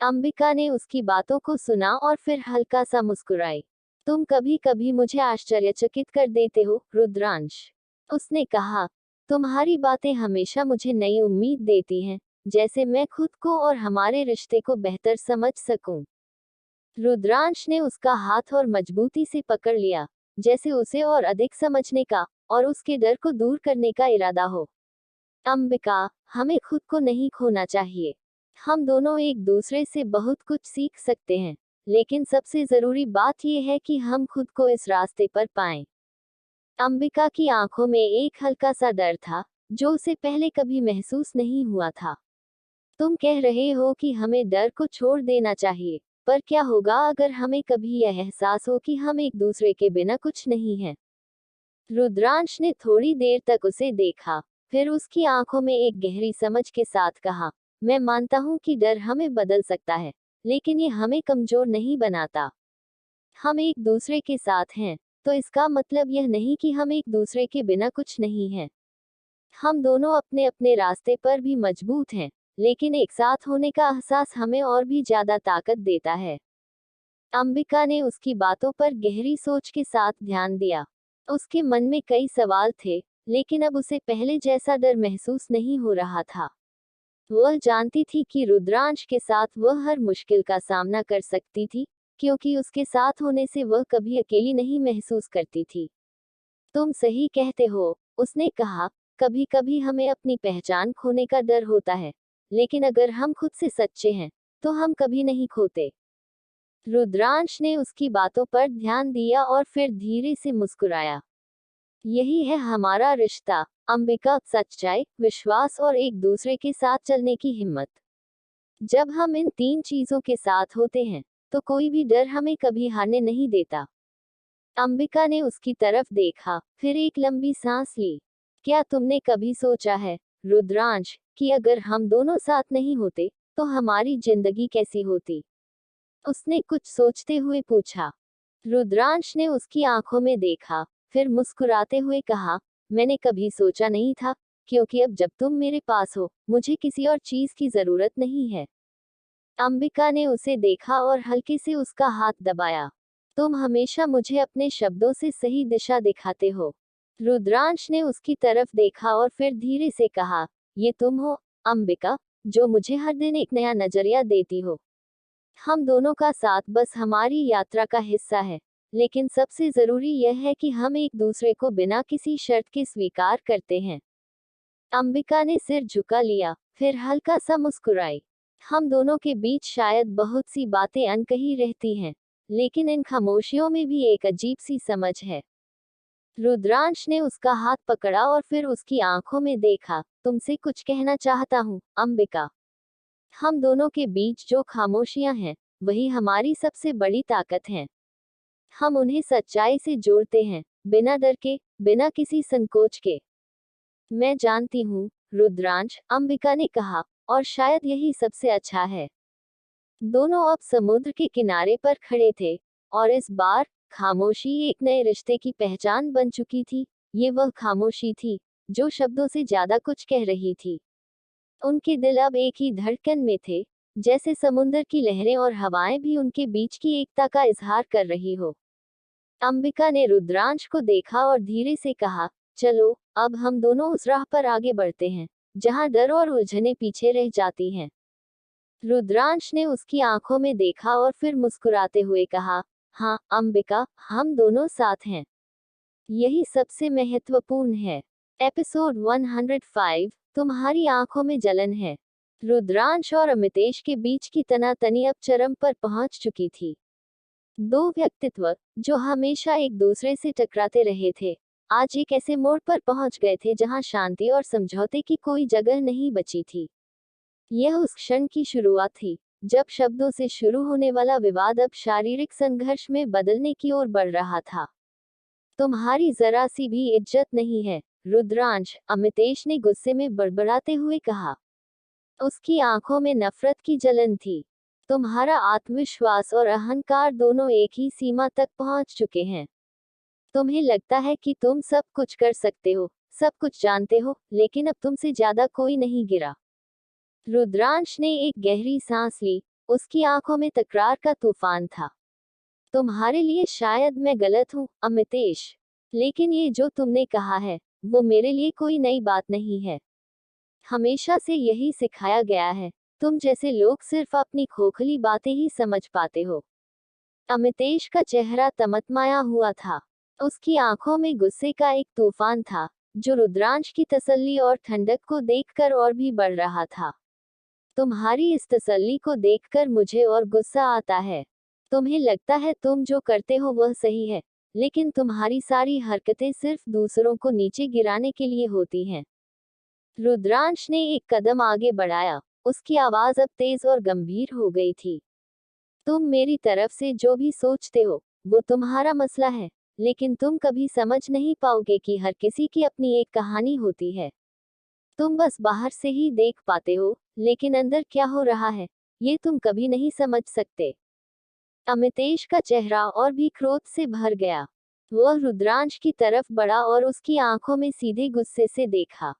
अंबिका ने उसकी बातों को सुना और फिर हल्का सा मुस्कुराई। तुम कभी कभी मुझे आश्चर्यचकित कर देते हो, रुद्रांश। उसने कहा, तुम्हारी बातें हमेशा मुझे नई उम्मीद देती हैं, जैसे मैं खुद को और हमारे रिश्ते को बेहतर समझ सकूं। रुद्रांश ने उसका हाथ और मजबूती से पकड़ लिया, जैसे उसे और अधिक समझने का, और उसके डर को दूर करने का इरादा हो। अंबिका, हमें खुद को नहीं खोना चाहिए। हम दोनों एक दूसरे से बहुत कुछ सीख सकते हैं, लेकिन सबसे जरूरी बात यह है कि हम खुद को इस रास्ते पर पाएं। अंबिका की आंखों में एक हल्का सा डर था, जो उसे पहले कभी महसूस नहीं हुआ था। तुम कह रहे हो कि हमें डर को छोड़ देना चाहिए, पर क्या होगा अगर हमें कभी यह एहसास हो कि हम एक दूसरे के बिना कुछ नहीं हैं? रुद्रांश ने थोड़ी देर तक उसे देखा, फिर उसकी आंखों में एक गहरी समझ के साथ कहा, मैं मानता हूं कि डर हमें बदल सकता है, लेकिन ये हमें कमजोर नहीं बनाता। हम एक दूसरे के साथ हैं, तो इसका मतलब यह नहीं कि हम एक दूसरे के बिना कुछ नहीं हैं। हम दोनों अपने अपने रास्ते पर भी मजबूत हैं, लेकिन एक साथ होने का एहसास हमें और भी ज्यादा ताकत देता है। अंबिका ने उसकी बातों पर गहरी सोच के साथ ध्यान दिया। उसके मन में कई सवाल थे, लेकिन अब उसे पहले जैसा डर महसूस नहीं हो रहा था। वह जानती थी कि रुद्रांश के साथ वह हर मुश्किल का सामना कर सकती थी, क्योंकि उसके साथ होने से वह कभी अकेली नहीं महसूस करती थी। तुम सही कहते हो, उसने कहा, कभी कभी हमें अपनी पहचान खोने का डर होता है, लेकिन अगर हम खुद से सच्चे हैं, तो हम कभी नहीं खोते। रुद्रांश ने उसकी बातों पर ध्यान दिया और फिर धीरे से मुस्कुराया। यही है हमारा रिश्ता, अंबिका, सच्चाई, विश्वास और एक दूसरे के साथ चलने की हिम्मत। जब हम इन 3 चीजों के साथ होते हैं, तो कोई भी डर हमें कभी हारने नहीं देता। अंबिका ने उसकी तरफ देखा, फिर एक लंबी सांस ली। क्या तुमने कभी सोचा है, रुद्रांश, कि अगर हम दोनों साथ नहीं होते, तो हमारी जिंदगी कैसी होती? उसने कुछ सोचते हुए पूछा। रुद्रांश ने उसकी आंखों में देखा, फिर मुस्कुराते हुए कहा, मैंने कभी सोचा नहीं था, क्योंकि अब जब तुम मेरे पास हो, मुझे किसी और चीज की जरूरत नहीं है। अंबिका ने उसे देखा और हल्के से उसका हाथ दबाया। तुम हमेशा मुझे अपने शब्दों से सही दिशा दिखाते हो। रुद्रांश ने उसकी तरफ देखा और फिर धीरे से कहा, ये तुम हो, अंबिका, जो मुझे हर दिन एक नया नजरिया देती हो। हम दोनों का साथ बस हमारी यात्रा का हिस्सा है, लेकिन सबसे जरूरी यह है कि हम एक दूसरे को बिना किसी शर्त के स्वीकार करते हैं। अंबिका ने सिर झुका लिया, फिर हल्का सा मुस्कुराई। हम दोनों के बीच शायद बहुत सी बातें अनकही रहती हैं, लेकिन इन खामोशियों में भी एक अजीब सी समझ है। रुद्रांश ने उसका हाथ पकड़ा और फिर उसकी आंखों में देखा। तुमसे कुछ कहना चाहता हूँ, अंबिका। हम दोनों के बीच जो खामोशियां हैं, वही हमारी सबसे बड़ी ताकत है। हम उन्हें सच्चाई से जोड़ते हैं, बिना डर के, बिना किसी संकोच के। मैं जानती हूँ, रुद्रांश, अंबिका ने कहा, और शायद यही सबसे अच्छा है। दोनों अब समुद्र के किनारे पर खड़े थे, और इस बार खामोशी एक नए रिश्ते की पहचान बन चुकी थी। ये वह खामोशी थी, जो शब्दों से ज्यादा कुछ कह रही थी। उनके दिल अब एक ही धड़कन में थे, जैसे समुद्र की लहरें और हवाएं भी उनके बीच की एकता का इजहार कर रही हो। अंबिका ने रुद्रांश को देखा और धीरे से कहा, चलो, अब हम दोनों उस राह पर आगे बढ़ते हैं, जहां डर और उलझने पीछे रह जाती हैं। रुद्रांश ने उसकी आंखों में देखा और फिर मुस्कुराते हुए कहा, हाँ, अंबिका, हम दोनों साथ हैं। यही सबसे महत्वपूर्ण है। एपिसोड 105, तुम्हारी आंखों में जलन है। रुद्रांश और अमितेश के बीच की तनातनी अब चरम पर पहुंच चुकी थी। दो व्यक्तित्व, जो हमेशा एक दूसरे से टकराते रहे थे, आज एक ऐसे मोड़ पर पहुंच गए थे जहां शांति और समझौते की कोई जगह नहीं बची थी। यह उस क्षण की शुरुआत थी, जब शब्दों से शुरू होने वाला विवाद अब शारीरिक संघर्ष में बदलने की ओर बढ़ रहा था। तुम्हारी जरा सी भी इज्जत नहीं है, रुद्रांश, अमितेश ने गुस्से में बड़बड़ाते हुए कहा। उसकी आंखों में नफरत की जलन थी। तुम्हारा आत्मविश्वास और अहंकार दोनों एक ही सीमा तक पहुंच चुके हैं। तुम्हें लगता है कि तुम सब कुछ कर सकते हो, सब कुछ जानते हो, लेकिन अब तुमसे ज्यादा कोई नहीं गिरा। रुद्रांश ने एक गहरी सांस ली। उसकी आंखों में तकरार का तूफान था। तुम्हारे लिए शायद मैं गलत हूँ, अमितेश, लेकिन ये जो तुमने कहा है, वो मेरे लिए कोई नई बात नहीं है। हमेशा से यही सिखाया गया है, तुम जैसे लोग सिर्फ अपनी खोखली बातें ही समझ पाते हो। अमितेश का चेहरा तमतमाया हुआ था। उसकी आंखों में गुस्से का एक तूफान था, जो रुद्रांश की तसल्ली और ठंडक को देखकर और भी बढ़ रहा था। तुम्हारी इस तसल्ली को देखकर मुझे और गुस्सा आता है। तुम्हें लगता है तुम जो करते हो वह सही है, लेकिन तुम्हारी सारी हरकतें सिर्फ दूसरों को नीचे गिराने के लिए होती हैं। रुद्रांश ने एक कदम आगे बढ़ाया। उसकी आवाज अब तेज और गंभीर हो गई थी। तुम मेरी तरफ से जो भी सोचते हो, वो तुम्हारा मसला है, लेकिन तुम कभी समझ नहीं पाओगे कि हर किसी की अपनी एक कहानी होती है। तुम बस बाहर से ही देख पाते हो, लेकिन अंदर क्या हो रहा है, ये तुम कभी नहीं समझ सकते। अमितेश का चेहरा और भी क्रोध से भर गया। वह रुद्रांश की तरफ बढ़ा और उसकी आंखों में सीधे गुस्से से देखा।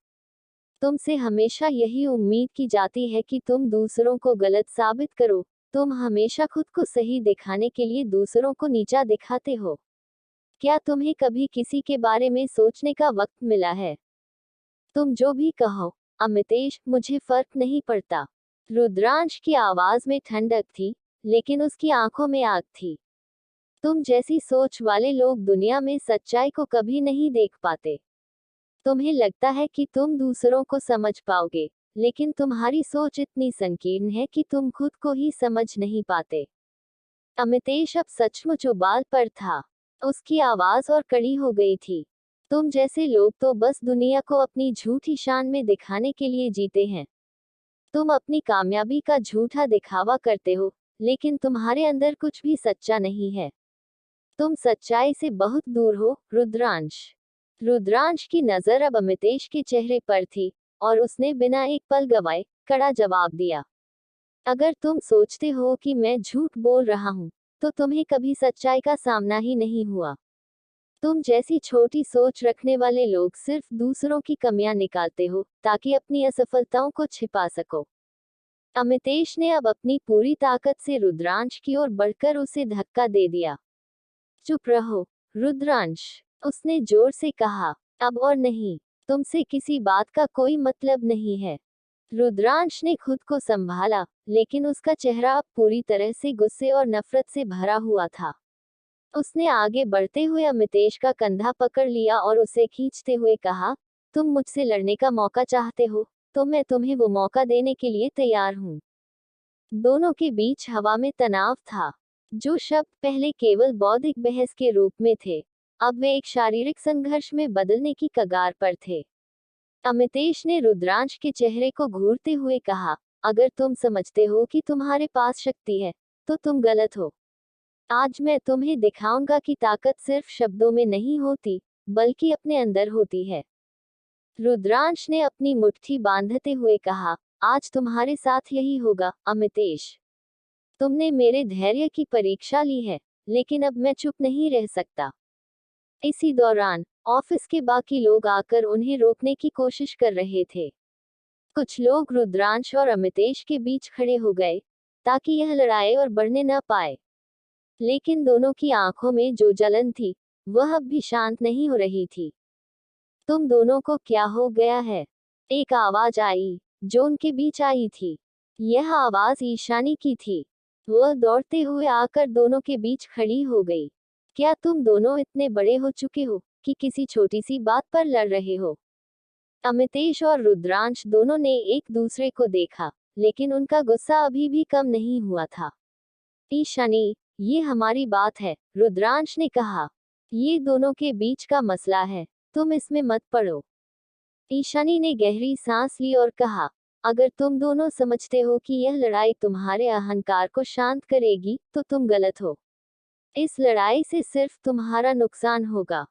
तुमसे हमेशा यही उम्मीद की जाती है कि तुम दूसरों को गलत साबित करो। तुम हमेशा खुद को सही दिखाने के लिए दूसरों को नीचा दिखाते हो। क्या तुम्हें कभी किसी के बारे में सोचने का वक्त मिला है? तुम जो भी कहो, अमितेश, मुझे फर्क नहीं पड़ता। रुद्रांश की आवाज में ठंडक थी, लेकिन उसकी आंखों में आग थी। तुम जैसी सोच वाले लोग दुनिया में सच्चाई को कभी नहीं देख पाते। तुम्हें लगता है कि तुम दूसरों को समझ पाओगे, लेकिन तुम्हारी सोच इतनी संकीर्ण है कि तुम खुद को ही समझ नहीं पाते। अमितेश अब सचमुच उबाल पर था। उसकी आवाज और कड़ी हो गई थी। तुम जैसे लोग तो बस दुनिया को अपनी झूठी शान में दिखाने के लिए जीते हैं। तुम अपनी कामयाबी का झूठा दिखावा करते हो, लेकिन तुम्हारे अंदर कुछ भी सच्चा नहीं है। तुम सच्चाई से बहुत दूर हो, रुद्रांश। रुद्रांश की नजर अब अमितेश के चेहरे पर थी, और उसने बिना एक पल गवाए कड़ा जवाब दिया। अगर तुम सोचते हो कि मैं झूठ बोल रहा हूँ, तो तुम्हें कभी सच्चाई का सामना ही नहीं हुआ। तुम जैसी छोटी सोच रखने वाले लोग सिर्फ दूसरों की कमियां निकालते हो, ताकि अपनी असफलताओं को छिपा सको। अमितेश ने अब अपनी पूरी ताकत से रुद्रांश की ओर बढ़कर उसे धक्का दे दिया। चुप रहो, रुद्रांश, उसने जोर से कहा। अब और नहीं, तुमसे किसी बात का कोई मतलब नहीं है। रुद्रांश ने खुद को संभाला, लेकिन उसका चेहरा अब पूरी तरह से गुस्से और नफरत से भरा हुआ था। उसने आगे बढ़ते हुए अमितेश का कंधा पकड़ लिया और उसे खींचते हुए कहा, तुम मुझसे लड़ने का मौका चाहते हो, तो मैं तुम्हें वो मौका देने के लिए तैयार हूँ। दोनों के बीच हवा में तनाव था। जो शब्द पहले केवल बौद्धिक बहस के रूप में थे, अब वे एक शारीरिक संघर्ष में बदलने की कगार पर थे। अमितेश ने रुद्रांश के चेहरे को घूरते हुए कहा, अगर तुम समझते हो कि तुम्हारे पास शक्ति है, तो तुम गलत हो। आज मैं तुम्हें दिखाऊंगा कि ताकत सिर्फ शब्दों में नहीं होती, बल्कि अपने अंदर होती है। रुद्रांश ने अपनी मुट्ठी बांधते हुए कहा, आज तुम्हारे साथ यही होगा, अमितेश। तुमने मेरे धैर्य की परीक्षा ली है, लेकिन अब मैं चुप नहीं रह सकता। इसी दौरान ऑफिस के बाकी लोग आकर उन्हें रोकने की कोशिश कर रहे थे। कुछ लोग रुद्रांश और अमितेश के बीच खड़े हो गए, ताकि यह लड़ाई और बढ़ने न पाए। लेकिन दोनों की आंखों में जो जलन थी, वह अब भी शांत नहीं हो रही थी। तुम दोनों को क्या हो गया है? एक आवाज आई, जो उनके बीच आई थी। यह आवाज ईशानी की थी। वह दौड़ते हुए आकर दोनों के बीच खड़ी हो गई। क्या तुम दोनों इतने बड़े हो चुके हो कि किसी छोटी सी बात पर लड़ रहे हो? अमितेश और रुद्रांश दोनों ने एक दूसरे को देखा, लेकिन उनका गुस्सा अभी भी कम नहीं हुआ था। ईशानी, ये हमारी बात है, रुद्रांश ने कहा। ये दोनों के बीच का मसला है, तुम इसमें मत पड़ो। ईशानी ने गहरी सांस ली और कहा, अगर तुम दोनों समझते हो कि यह लड़ाई तुम्हारे अहंकार को शांत करेगी, तो तुम गलत हो। इस लड़ाई से सिर्फ तुम्हारा नुकसान होगा।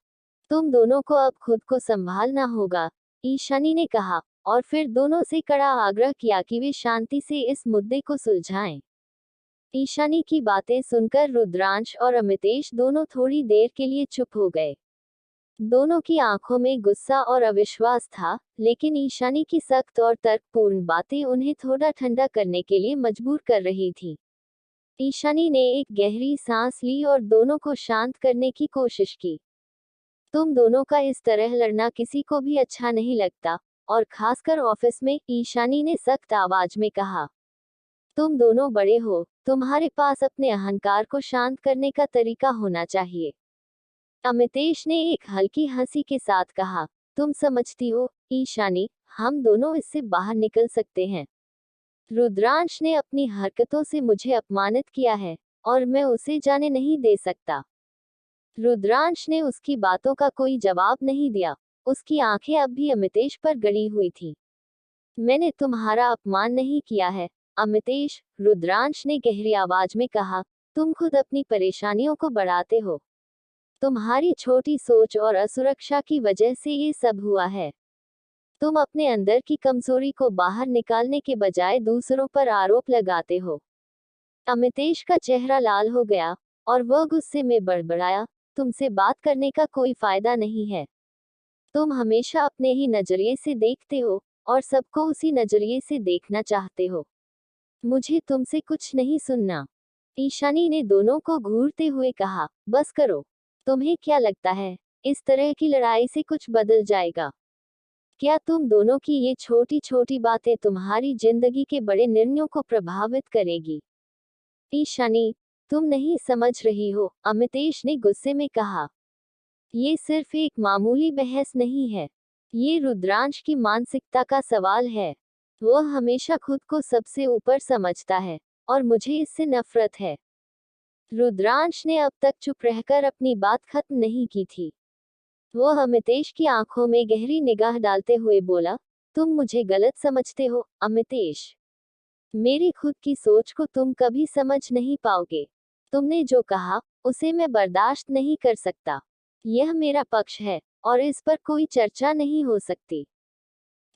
तुम दोनों को अब खुद को संभालना होगा, ईशानी ने कहा, और फिर दोनों से कड़ा आग्रह किया कि वे शांति से इस मुद्दे को सुलझाएं। ईशानी की बातें सुनकर रुद्रांश और अमितेश दोनों थोड़ी देर के लिए चुप हो गए। दोनों की आंखों में गुस्सा और अविश्वास था, लेकिन ईशानी की सख्त और तर्कपूर्ण बातें उन्हें थोड़ा ठंडा करने के लिए मजबूर कर रही थी। ईशानी ने एक गहरी सांस ली और दोनों को शांत करने की कोशिश की। तुम दोनों का इस तरह लड़ना किसी को भी अच्छा नहीं लगता, और खासकर ऑफिस में, ईशानी ने सख्त आवाज में कहा। तुम दोनों बड़े हो, तुम्हारे पास अपने अहंकार को शांत करने का तरीका होना चाहिए। अमितेश ने एक हल्की हंसी के साथ कहा, तुम समझती हो, ईशानी, हम दोनों इससे बाहर निकल सकते हैं। रुद्रांश ने अपनी हरकतों से मुझे अपमानित किया है, और मैं उसे जाने नहीं दे सकता। रुद्रांश ने उसकी बातों का कोई जवाब नहीं दिया। उसकी आंखें अब भी अमितेश पर गड़ी हुई थी। मैंने तुम्हारा अपमान नहीं किया है, अमितेश, रुद्रांश ने गहरी आवाज में कहा। तुम खुद अपनी परेशानियों को बढ़ाते हो। तुम्हारी छोटी सोच और असुरक्षा की वजह से ये सब हुआ है। तुम अपने अंदर की कमजोरी को बाहर निकालने के बजाय दूसरों पर आरोप लगाते हो। अमितेश का चेहरा लाल हो गया, और वह गुस्से में बड़बड़ाया, तुमसे बात करने का कोई फायदा नहीं है। तुम हमेशा अपने ही नजरिए से देखते हो, और सबको उसी नजरिए से देखना चाहते हो। मुझे तुमसे कुछ नहीं सुनना। ईशानी ने दोनों को घूरते हुए कहा, बस करो। तुम्हें क्या लगता है, इस तरह की लड़ाई से कुछ बदल जाएगा? क्या तुम दोनों की ये छोटी छोटी बातें तुम्हारी जिंदगी के बड़े निर्णयों को प्रभावित करेगी? ईशानी, तुम नहीं समझ रही हो, अमितेश ने गुस्से में कहा। ये सिर्फ एक मामूली बहस नहीं है। ये रुद्रांश की मानसिकता का सवाल है। वह हमेशा खुद को सबसे ऊपर समझता है, और मुझे इससे नफरत है। रुद्रांश ने अब तक चुप रहकर अपनी बात खत्म नहीं की थी। वह अमितेश की आंखों में गहरी निगाह डालते हुए बोला, तुम मुझे गलत समझते हो, अमितेश। मेरी खुद की सोच को तुम कभी समझ नहीं पाओगे। तुमने जो कहा, उसे मैं बर्दाश्त नहीं कर सकता। यह मेरा पक्ष है, और इस पर कोई चर्चा नहीं हो सकती।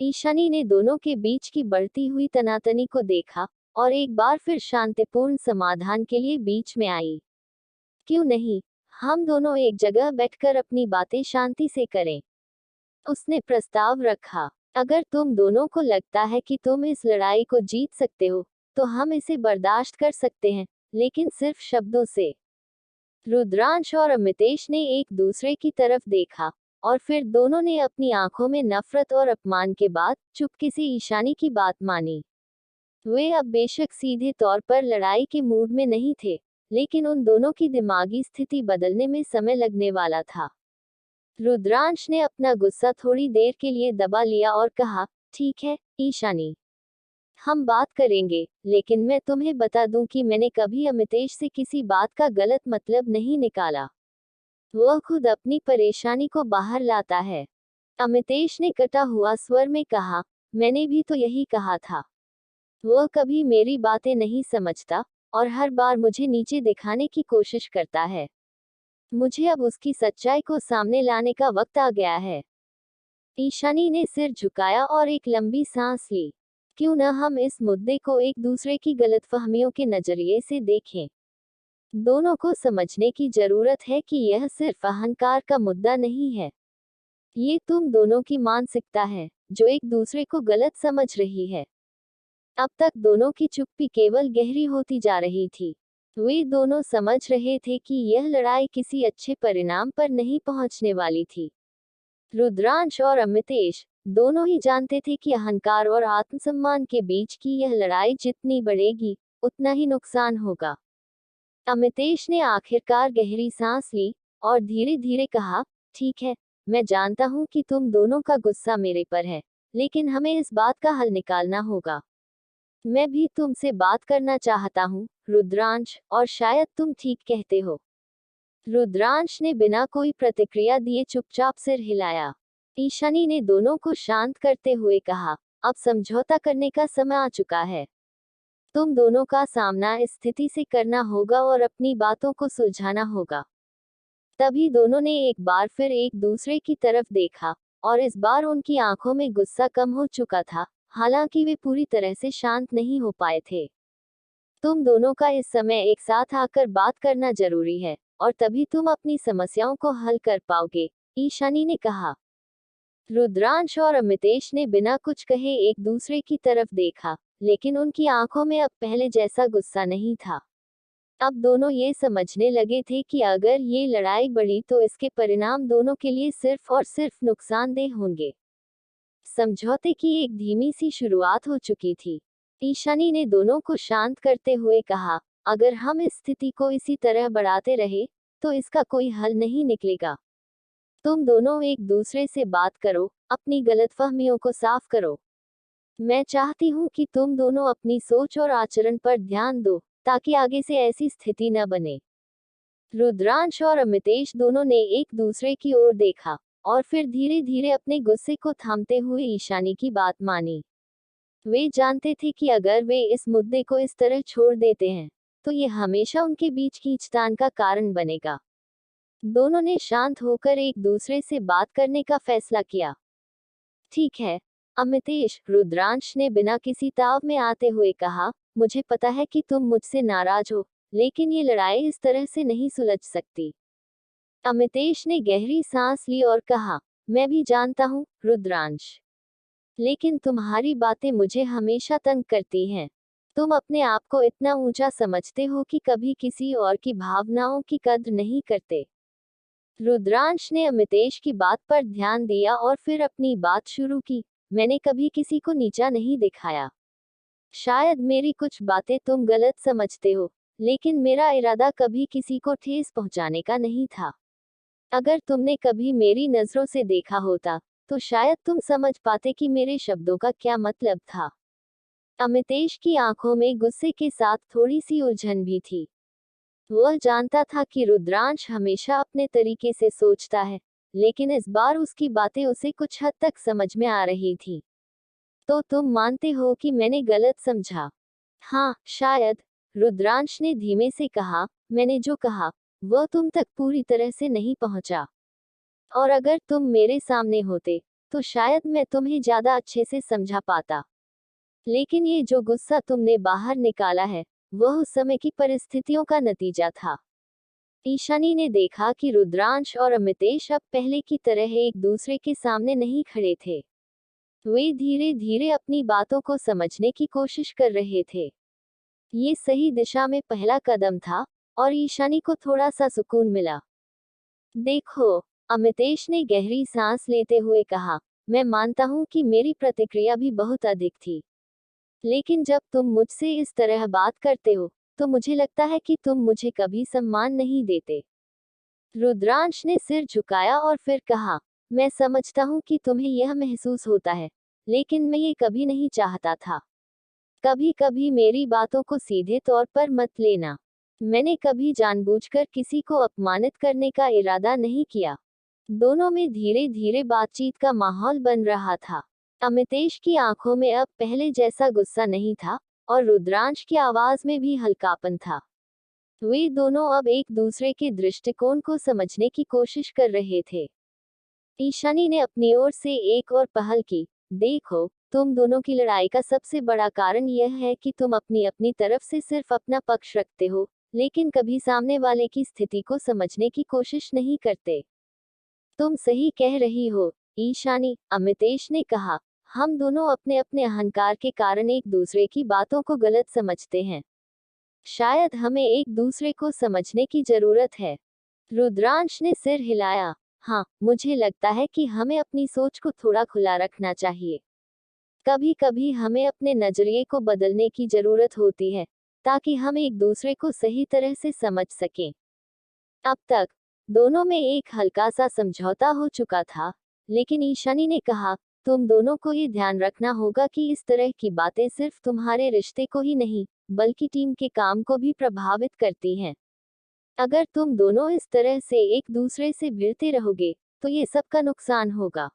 ईशानी ने दोनों के बीच की बढ़ती हुई तनातनी को देखा, और एक बार फिर शांतिपूर्ण समाधान के लिए बीच में आई। क्यों नहीं, हम दोनों एक जगह बैठकर अपनी बातें शांति से करें। उसने प्रस्ताव रखा। अगर तुम दोनों को लगता है कि तुम इस लड़ाई को जीत सकते हो, तो हम इसे बर्दाश्त कर सकते हैं, लेकिन सिर्फ शब्दों से। रुद्रांश और अमितेश ने एक दूसरे की तरफ देखा, और फिर दोनों ने अपनी आंखों में नफरत और अपमान के बाद चुपके से ईशानी की बात मानी। वे अब बेशक सीधे तौर पर लड़ाई के मूड में नहीं थे, लेकिन उन दोनों की दिमागी स्थिति बदलने में समय लगने वाला था। रुद्रांश ने अपना गुस्सा थोड़ी देर के लिए दबा लिया और कहा, ठीक है, ईशानी, हम बात करेंगे, लेकिन मैं तुम्हें बता दूं कि मैंने कभी अमितेश से किसी बात का गलत मतलब नहीं निकाला। वह खुद अपनी परेशानी को बाहर लाता है। अमितेश ने कटा हुआ स्वर में कहा, मैंने भी तो यही कहा था। वह कभी मेरी बातें नहीं समझता, और हर बार मुझे नीचे दिखाने की कोशिश करता है। मुझे अब उसकी सच्चाई को सामने लाने का वक्त आ गया है। ईशानी ने सिर झुकाया और एक लंबी सांस ली। क्यों न हम इस मुद्दे को एक दूसरे की गलतफहमियों के नजरिए से देखें। दोनों को समझने की जरूरत है कि यह सिर्फ अहंकार का मुद्दा नहीं है। ये तुम दोनों की मानसिकता है, जो एक दूसरे को गलत समझ रही है। अब तक दोनों की चुप्पी केवल गहरी होती जा रही थी। वे दोनों समझ रहे थे कि यह लड़ाई किसी अच्छे परिणाम पर नहीं पहुंचने वाली थी। रुद्रांश और अमितेश दोनों ही जानते थे कि अहंकार और आत्मसम्मान के बीच की यह लड़ाई जितनी बढ़ेगी, उतना ही नुकसान होगा। अमितेश ने आखिरकार गहरी सांस ली, और धीरे धीरे कहा, ठीक है, मैं जानता हूं कि तुम दोनों का गुस्सा मेरे पर है, लेकिन हमें इस बात का हल निकालना होगा। मैं भी तुमसे बात करना चाहता हूँ, रुद्रांश, और शायद तुम ठीक कहते हो। रुद्रांश ने बिना कोई प्रतिक्रिया दिए चुपचाप सिर हिलाया। ईशानी ने दोनों को शांत करते हुए कहा, अब समझौता करने का समय आ चुका है। तुम दोनों का सामना इस स्थिति से करना होगा और अपनी बातों को सुलझाना होगा। तभी दोनों ने एक बार फिर एक दूसरे की तरफ देखा, और इस बार उनकी आंखों में गुस्सा कम हो चुका था, हालांकि वे पूरी तरह से शांत नहीं हो पाए थे। तुम दोनों का इस समय एक साथ आकर बात करना जरूरी है, और तभी तुम अपनी समस्याओं को हल कर पाओगे, ईशानी ने कहा। रुद्रांश और अमितेश ने बिना कुछ कहे एक दूसरे की तरफ देखा, लेकिन उनकी आंखों में अब पहले जैसा गुस्सा नहीं था। अब दोनों ये समझने लगे थे कि अगर ये लड़ाई बढ़ी तो इसके परिणाम दोनों के लिए सिर्फ और सिर्फ नुकसानदेह होंगे। समझौते की एक धीमी सी शुरुआत हो चुकी थी। ईशानी ने दोनों को शांत करते हुए कहा, अगर हम इस स्थिति को इसी तरह बढ़ाते रहे, तो इसका कोई हल नहीं निकलेगा। तुम दोनों एक दूसरे से बात करो, अपनी गलतफहमियों को साफ करो। मैं चाहती हूँ कि तुम दोनों अपनी सोच और आचरण पर ध्यान दो, ताकि आगे से ऐसी स्थिति न बने। रुद्रांश और अमितेश दोनों ने एक दूसरे की ओर देखा, और फिर धीरे धीरे अपने गुस्से को थामते हुए ईशानी की बात मानी। वे जानते थे कि अगर वे इस मुद्दे को इस तरह छोड़ देते हैं, तो ये हमेशा उनके बीच खींचतान का कारण बनेगा। दोनों ने शांत होकर एक दूसरे से बात करने का फैसला किया। ठीक है, अमितेश, रुद्रांश ने बिना किसी ताव में आते हुए कहा, मुझे पता है कि तुम मुझसे नाराज हो, लेकिन ये लड़ाई इस तरह से नहीं सुलझ सकती। अमितेश ने गहरी सांस ली और कहा, मैं भी जानता हूँ, रुद्रांश, लेकिन तुम्हारी बातें मुझे हमेशा तंग करती हैं। तुम अपने आप को इतना ऊंचा समझते हो कि कभी किसी और की भावनाओं की कद्र नहीं करते। रुद्रांश ने अमितेश की बात पर ध्यान दिया और फिर अपनी बात शुरू की, मैंने कभी किसी को नीचा नहीं दिखाया। शायद मेरी कुछ बातें तुम गलत समझते हो, लेकिन मेरा इरादा कभी किसी को ठेस पहुंचाने का नहीं था। अगर तुमने कभी मेरी नजरों से देखा होता, तो शायद तुम समझ पाते कि मेरे शब्दों का क्या मतलब था। अमितेश की आंखों में गुस्से के साथ थोड़ी सी उलझन भी थी। वह जानता था कि रुद्रांश हमेशा अपने तरीके से सोचता है, लेकिन इस बार उसकी बातें उसे कुछ हद तक समझ में आ रही थी। तो तुम मानते हो कि मैंने गलत समझा? हाँ, शायद, रुद्रांश ने धीमे से कहा। मैंने जो कहा, वह तुम तक पूरी तरह से नहीं पहुंचा। और अगर तुम मेरे सामने होते, तो शायद मैं तुम्हें ज्यादा अच्छे से समझा पाता। लेकिन ये जो गुस्सा तुमने बाहर निकाला है, वह उस समय की परिस्थितियों का नतीजा था। ईशानी ने देखा कि रुद्रांश और अमितेश अब पहले की तरह एक दूसरे के सामने नहीं खड़े थे। वे धीरे धीरे अपनी बातों को समझने की कोशिश कर रहे थे। ये सही दिशा में पहला कदम था, और ईशानी को थोड़ा सा सुकून मिला। देखो, अमितेश ने गहरी सांस लेते हुए कहा, मैं मानता हूँ कि मेरी प्रतिक्रिया भी बहुत अधिक थी। लेकिन जब तुम मुझसे इस तरह बात करते हो, तो मुझे लगता है कि तुम मुझे कभी सम्मान नहीं देते। रुद्रांश ने सिर झुकाया और फिर कहा, मैं समझता हूँ कि तुम्हें यह महसूस होता है, लेकिन मैं ये कभी नहीं चाहता था। कभी कभी मेरी बातों को सीधे तौर पर मत लेना। मैंने कभी जानबूझकर किसी को अपमानित करने का इरादा नहीं किया। दोनों में धीरे धीरे बातचीत का माहौल बन रहा था। अमितेश की आंखों में अब पहले जैसा गुस्सा नहीं था, और रुद्रांश की आवाज में भी हल्कापन था। वे दोनों अब एक दूसरे के दृष्टिकोण को समझने की कोशिश कर रहे थे। ईशानी ने अपनी ओर से एक और पहल की। देखो, तुम दोनों की लड़ाई का सबसे बड़ा कारण यह है कि तुम अपनी अपनी तरफ से सिर्फ अपना पक्ष रखते हो, लेकिन कभी सामने वाले की स्थिति को समझने की कोशिश नहीं करते। तुम सही कह रही हो, ईशानी, अमितेश ने कहा। हम दोनों अपने अपने अहंकार के कारण एक दूसरे की बातों को गलत समझते हैं। शायद हमें एक दूसरे को समझने की जरूरत है। रुद्रांश ने सिर हिलाया। हाँ, मुझे लगता है कि हमें अपनी सोच को थोड़ा खुला रखना चाहिए। कभी कभी हमें अपने नजरिए को बदलने की जरूरत होती है, ताकि हम एक दूसरे को सही तरह से समझ सकें। अब तक दोनों में एक हल्का सा समझौता हो चुका था, लेकिन ईशानी ने कहा, तुम दोनों को ये ध्यान रखना होगा कि इस तरह की बातें सिर्फ तुम्हारे रिश्ते को ही नहीं, बल्कि टीम के काम को भी प्रभावित करती हैं। अगर तुम दोनों इस तरह से एक दूसरे से भिड़ते रहोगे, तो ये सबका नुकसान होगा।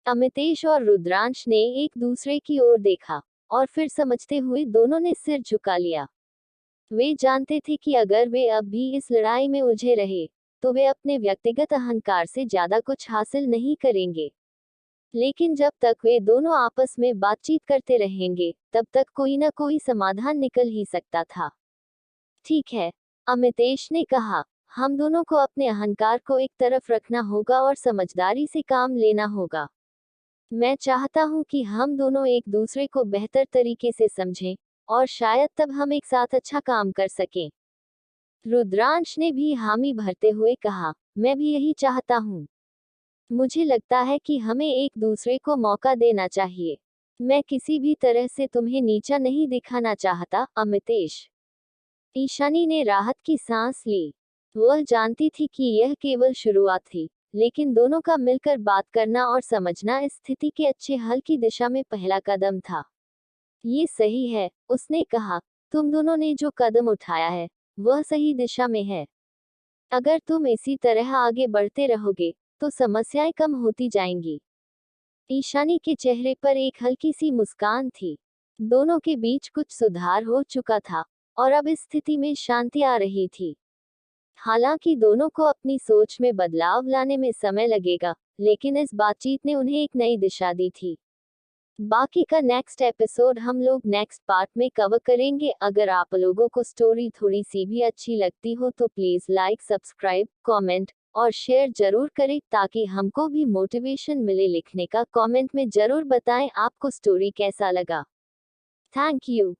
अमितेश और रुद्रांश ने एक दूसरे की ओर देखा, और फिर समझते हुए दोनों ने सिर झुका लिया। वे जानते थे कि अगर वे अब भी इस लड़ाई में उलझे रहे, तो वे अपने व्यक्तिगत अहंकार से ज्यादा कुछ हासिल नहीं करेंगे। लेकिन जब तक वे दोनों आपस में बातचीत करते रहेंगे, तब तक कोई ना कोई समाधान निकल ही सकता था। ठीक है, अमितेश ने कहा, हम दोनों को अपने अहंकार को एक तरफ रखना होगा और समझदारी से काम लेना होगा। मैं चाहता हूं कि हम दोनों एक दूसरे को बेहतर तरीके से समझें, और शायद तब हम एक साथ अच्छा काम कर सकें। रुद्रांश ने भी हामी भरते हुए कहा, मैं भी यही चाहता हूँ। मुझे लगता है कि हमें एक दूसरे को मौका देना चाहिए। मैं किसी भी तरह से तुम्हें नीचा नहीं दिखाना चाहता, अमितेश। ईशानी ने राहत की सांस ली। वह जानती थी कि यह केवल शुरुआत थी, लेकिन दोनों का मिलकर बात करना और समझना इस स्थिति के अच्छे हल की दिशा में पहला कदम था। ये सही है, उसने कहा। तुम दोनों ने जो कदम उठाया है, वह सही दिशा में है। अगर तुम इसी तरह आगे बढ़ते रहोगे, तो समस्याएं कम होती जाएंगी। ईशानी के चेहरे पर एक हल्की सी मुस्कान थी। दोनों के बीच कुछ सुधार हो चुका था, और अब इस स्थिति में शांति आ रही थी। हालांकि दोनों को अपनी सोच में बदलाव लाने में समय लगेगा, लेकिन इस बातचीत ने उन्हें एक नई दिशा दी थी। बाकी का नेक्स्ट एपिसोड हम लोग नेक्स्ट पार्ट में कवर करेंगे। अगर आप लोगों को स्टोरी थोड़ी सी भी अच्छी लगती हो, तो प्लीज लाइक, सब्सक्राइब, कमेंट और शेयर जरूर करें, ताकि हमको भी मोटिवेशन मिले लिखने का। कमेंट में जरूर बताएं आपको स्टोरी कैसा लगा। Thank you.